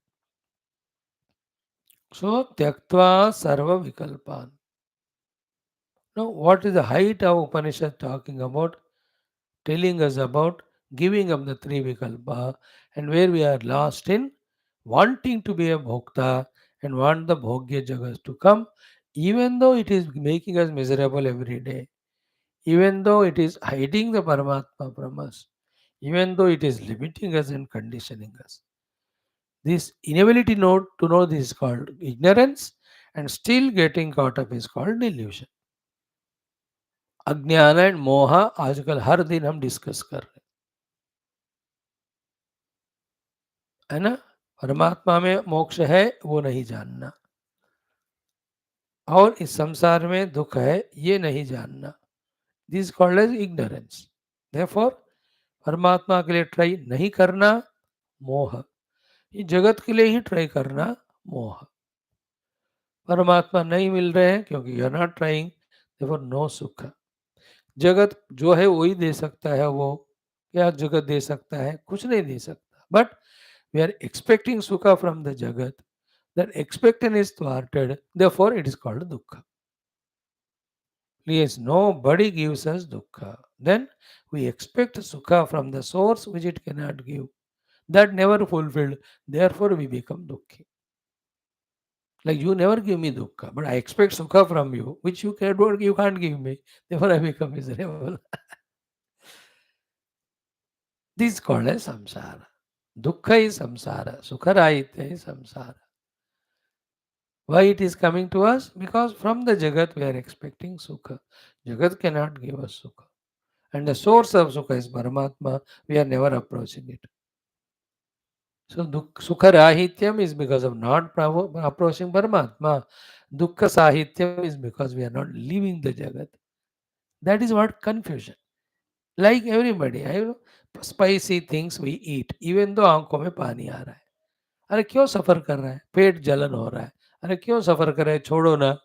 So, Tyaktva Sarva Vikalpan. Now, what is the height of Upanishad talking about? Telling us about giving up the three Vikalpa and where we are lost in wanting to be a Bhokta and want the Bhogya Jagat to come, even though it is making us miserable every day, even though it is hiding the Paramatma from us, even though it is limiting us and conditioning us. This inability to know this is called ignorance, and still getting caught up is called delusion. अज्ञान and मोह आजकल हर दिन हम discuss कर रहे हैं, है ना. परमात्मा में मोक्ष है वो नहीं जानना, और इस संसार में दुख है ये नहीं जानना. This called as ignorance. Therefore परमात्मा के लिए ट्राई नहीं करना मोह, ये जगत के लिए ही ट्राई करना मोह. परमात्मा नहीं मिल रहे हैं क्योंकि you are not trying, therefore no सुख. जगत जो है वही दे सकता है. वो क्या जगत दे सकता है? कुछ नहीं दे सकता. बट वी आर एक्सपेक्टिंग सुख फ्रॉम द जगत. That expectation is thwarted, therefore it is called दुख. Yes, nobody gives us dukkha. Then we expect sukha from the source which it cannot give. That never fulfilled. Therefore, we become dukkhi. Like you never give me dukkha, but I expect sukha from you, which you can't give me. Therefore, I become miserable. This is called as samsara. Dukkha is samsara. Sukharahitya is samsara. Why it is coming to us? Because from the Jagat we are expecting Sukha. Jagat cannot give us Sukha. And the source of Sukha is Paramatma. We are never approaching it. So Sukha Rahityam is because of not approaching Paramatma. Dukkha Sahityam is because we are not leaving the Jagat. That is what confusion. Like everybody, I know spicy things we eat, even though आंखों में पानी आ रहा है. अरे क्यों सफर कर रहा है? पेट जलन हो रहा है. अरे क्यों सफर कर रहे? छोड़ो ना.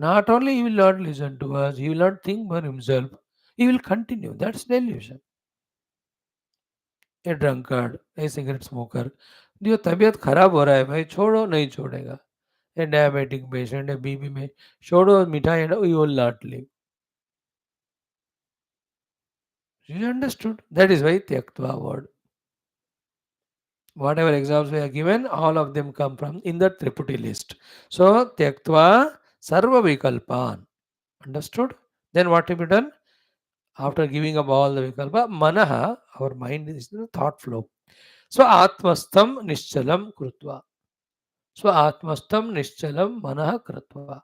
Not only he will not listen to us, he will not think for himself. He will continue. That's delusion. A drunkard, a cigarette smoker, जो तबीयत खराब हो रहा है भाई छोड़ो नहीं छोड़ेगा. A diabetic patient, a BP में छोड़ो मिठाई and you will not live. You understood? That is why tyaktva word. Whatever examples we are given, all of them come from in the Triputi list. So, Tyaktva Sarva Vikalpan. Understood? Then what to be done? After giving up all the Vikalpa, Manaha, our mind is the thought flow. So, Atmastam Nishchalam Krutva. So, Atmastam Nishchalam Manaha Krutva.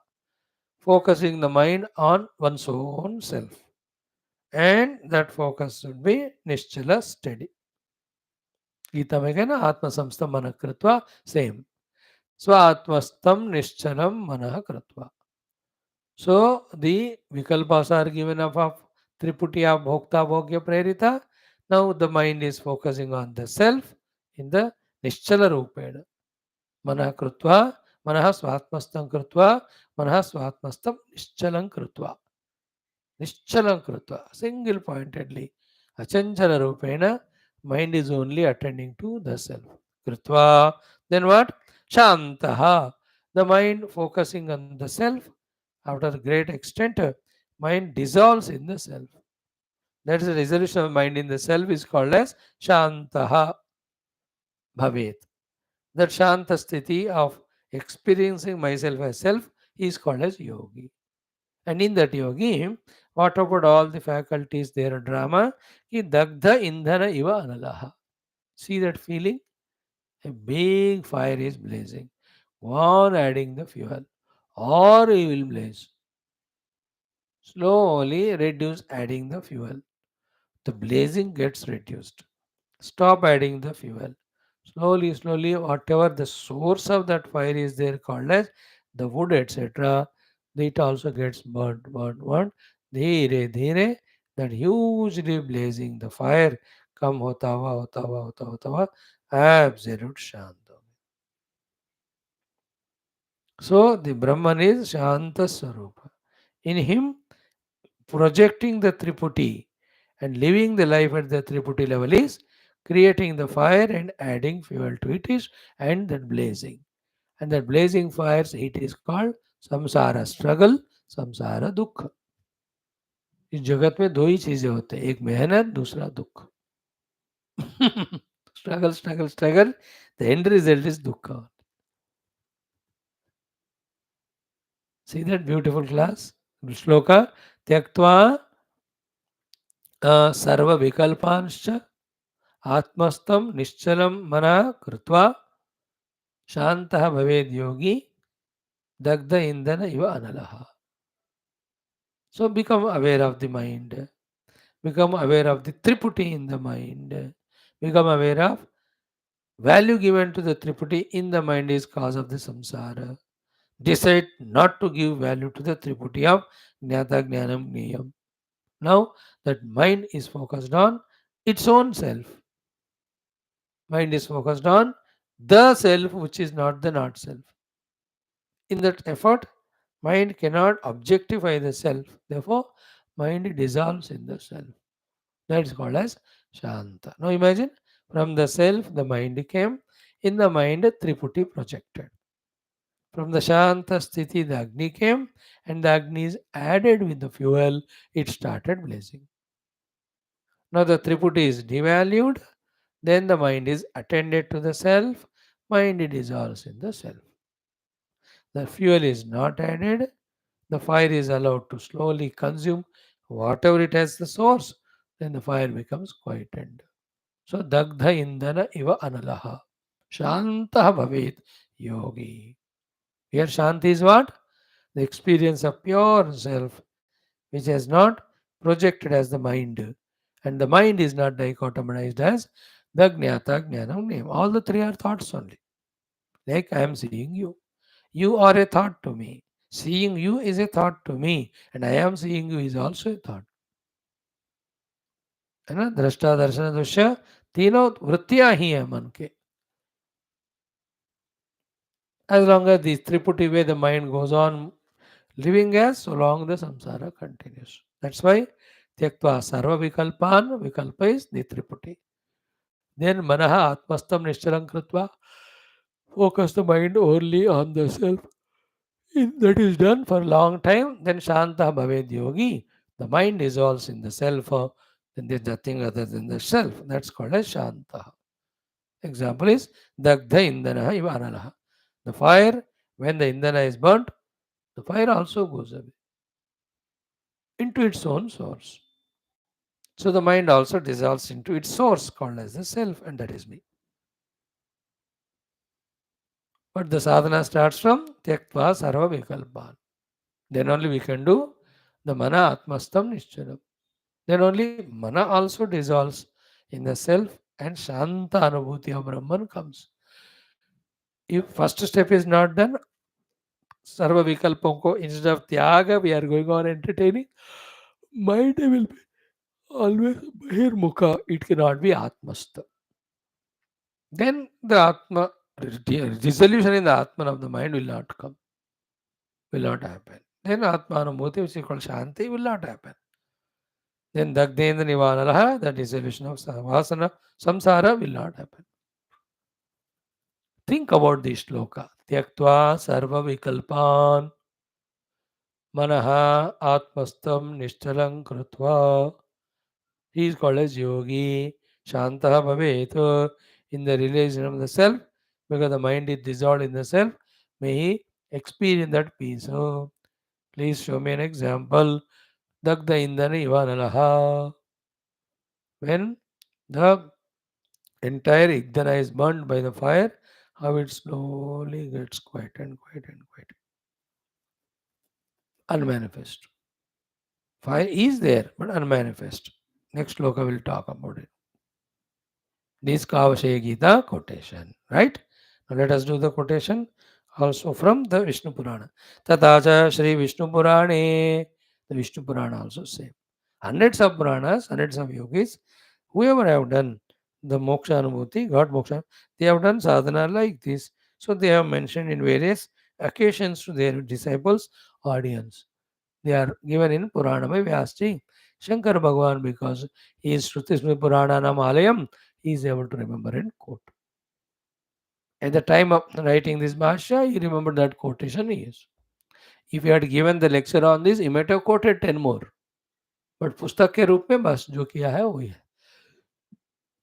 Focusing the mind on one's own self. And that focus should be Nischala steady. Gita में कहना आत्म संस्थम मन कृत्वा same स्व आत्मस्थम निश्चलम मन कृत्वा. So the vikalpas are given of Triputi of Bhokta Bhogya Prerita. Now the mind is focusing on the self in the Nischala Rupena. Mana Krutva, Manaha Svatmastam Krutva, Manaha Svatmastam Nischalam Krutva. Nischalam Krutva. Single pointedly. Achanchara Rupena. Mind is only attending to the self. Krutva. Then what? Shantaha. The mind focusing on the self. After a great extent, mind dissolves in the self. That is the resolution of mind in the self is called as Shantaha Bhavet. That Shanta sthiti of experiencing myself as self is called as yogi. And in that yogi, what about all the faculties there? Drama, ki dagdha indhana iva analaha. See that feeling? A big fire is blazing. Go on adding the fuel, or it will blaze. Slowly reduce adding the fuel. The blazing gets reduced. Stop adding the fuel. Slowly, slowly, whatever the source of that fire is there called as the wood, etc., it also gets burnt, burnt, burnt. Dheere, dheere, that hugely blazing the fire come hota hua, hota hua, hota hota hua, absolute Shanta. So the Brahman is Shanta Swarupa. In him, projecting the Triputi and living the life at the Triputi level is creating the fire and adding fuel to it is and that blazing. And that blazing fire's heat is called samsara struggle, samsara dukha. इस जगत में दो ही चीजें होते हैं, एक मेहनत, दूसरा दुख. Struggle, struggle, struggle. The end result is dukkha. See that beautiful class? Shloka. Tyaktva sarva vikalpanscha atmastam nishchalam mana krutva shantah bhaved yogi dagdha indana iva analaha. So become aware of the mind. Become aware of the Triputi in the mind. Become aware of value given to the Triputi in the mind is cause of the samsara. Decide not to give value to the Triputi of Jnata Jnanam Gneyam. Now that mind is focused on its own self. Mind is focused on the self which is not the not self. In that effort, mind cannot objectify the self. Therefore, mind dissolves in the self. That is called as Shanta. Now imagine from the self the mind came. In the mind Triputi projected. From the Shanta Sthiti the Agni came and the Agni is added with the fuel. It started blazing. Now the Triputi is devalued. Then the mind is attended to the self. Mind dissolves in the self. The fuel is not added. The fire is allowed to slowly consume whatever it has the source. Then the fire becomes quietened. So dagdha indana iva analaha. Shantah bhavet yogi. Here Shanti is what? The experience of pure self, which has not projected as the mind. And the mind is not dichotomized as the jnata, jnanam, name. All the three are thoughts only. Like I am seeing you. You are a thought to me. Seeing you is a thought to me. And I am seeing you is also a thought. है ना दृष्टा दर्शन दृश्य तीनों वृत्तियां ही है मन के. As long as these Triputi way the mind goes on living as, so long the samsara continues. That's why Tyaktva Sarva Vikalpan, Vikalpa is the Triputi. Then Manaha Atmastam Nishchalam Kritva, focus the mind only on the self. If that is done for a long time, then Shanta Bhaved Yogi, the mind dissolves in the self, then there's nothing other than the self. That's called as Shanta. Example is Dagdha Indana iva Analaha. The fire, when the Indana is burnt, the fire also goes away into its own source. So the mind also dissolves into its source called as the self, and that is me. But the sadhana starts from Tyaktva Sarva Vikalpan. Then only we can do the Mana Atmastam Nishchalam. Then only Mana also dissolves in the self and Shanta Anubhuti of Brahman comes. If first step is not done, Sarva Vikalpon ko instead of Tyaga, we are going on entertaining, mind will be always Bahirmukha. It cannot be Atmastha. Then the Atma, resolution in the Atman of the mind will not come, will not happen. Then Atma Anubhuti, which is called Shanti, will not happen. Then Dagdendra Nivanalaha, the dissolution of Vasana, Samsara will not happen. Think about this shloka. Tyaktva sarva vikalpan manaha atmastam nishtalang krutva. He is called as yogi. Shantaha bhavet. In the realization of the self, because the mind is dissolved in the self, may he experience that peace. So, please show me an example. Dagda indana ivanalaha. When the entire Igdana is burned by the fire, how it slowly gets quiet and quiet and quiet. Unmanifest. Fire is there, but unmanifest. Next sloka will talk about it. This Kavashaya Gita quotation, right? Now let us do the quotation also from the Vishnu Purana. Tatacha Shri Vishnu Purane. The Vishnu Purana also same. Hundreds of Puranas, hundreds of yogis, whoever have done the moksha anubhuti, God moksha, they have done sadhana like this. So they have mentioned in various occasions to their disciples, audience. They are given in Purana by Vyasji. Shankar Bhagavan, because he is Shrutismi Purana Nam Alayam, he is able to remember and quote. At the time of writing this Bhashya, he remembered that quotation he is. If he had given the lecture on this, he might have quoted 10 more. But पुस्तक के रूप में बस जो किया है वही है.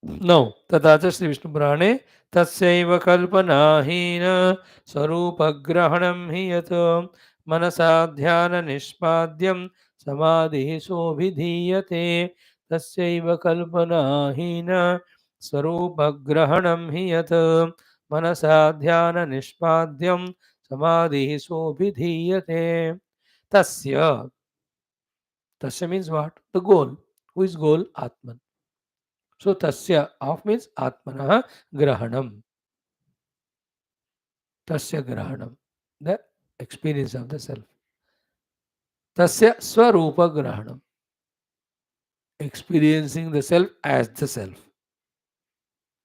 नौ तथा च श्री विष्णु पुराणे तस्यैव कल्पनाहीन स्वरूपग्रहणं हि यत् मनसा ध्यान निष्पाद्यं समाधिः सोऽभिधीयते. तस्यैव कल्पनाहीन स्वरूपग्रहणं हि यत् मनसा ध्यान निष्पाद्यं समाधिः सोऽभिधीयते. तस्य. Tasya means what? The goal. Who is goal? Atman. So tasya of means Atmanaha Grahanam. Tasya Grahanam. The experience of the self. Tasya Swarupa Grahanam. Experiencing the self as the self.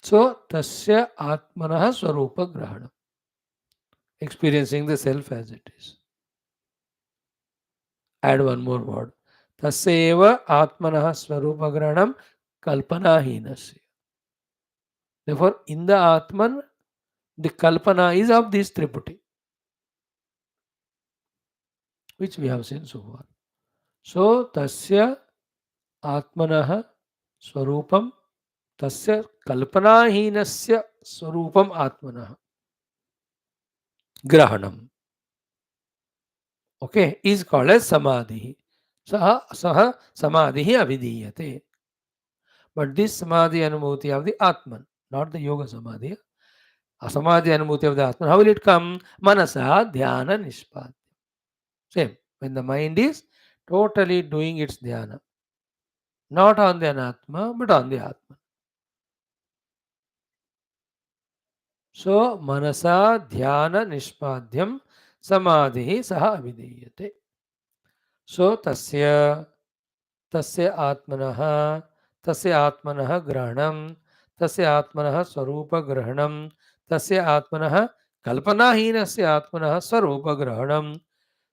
So Tasya Atmanaha Swarupa Grahanam. Experiencing the self as it is. Add one more word. Tasyeva Atmanaha Swarupa Grahanam Kalpanahinasya. Therefore, in the Atman, the Kalpana is of this Triputi, which we have seen so far. So, Tasya Atmanaha Swarupam, Tasya Kalpanahinasya Swarupam Atmanaha Grahanam. Okay, is called as Samadhi. Saha Samadhi Avidiyate. But this Samadhi Anubhuti of the Atman, not the Yoga Samadhi. A Samadhi Anubhuti of the Atman. How will it come? Manasa Dhyana Nishpat. Same. When the mind is totally doing its dhyana. Not on the Anatma, but on the Atma. So, Manasa Dhyana Nishpadhyam Samadhi Saha Avidiyate. So, Tasya Atmanaha Grahanam Tasya Atmanaha Swarupa Grahanam Tasya Atmanaha Kalpanahinasya Atmanaha Swarupa Grahanam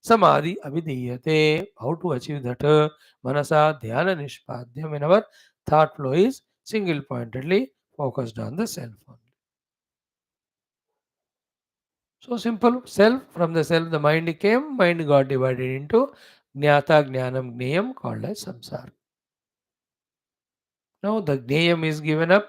Samadhi Avidiyate. How to achieve that? Manasa Dhyana Nishpadhyam. In our thought flow is single pointedly focused on the self only. So simple. Self, from the self the mind came, mind got divided into Jnata Jnanam Gneyam called as Samsara. Now the Gneyam is given up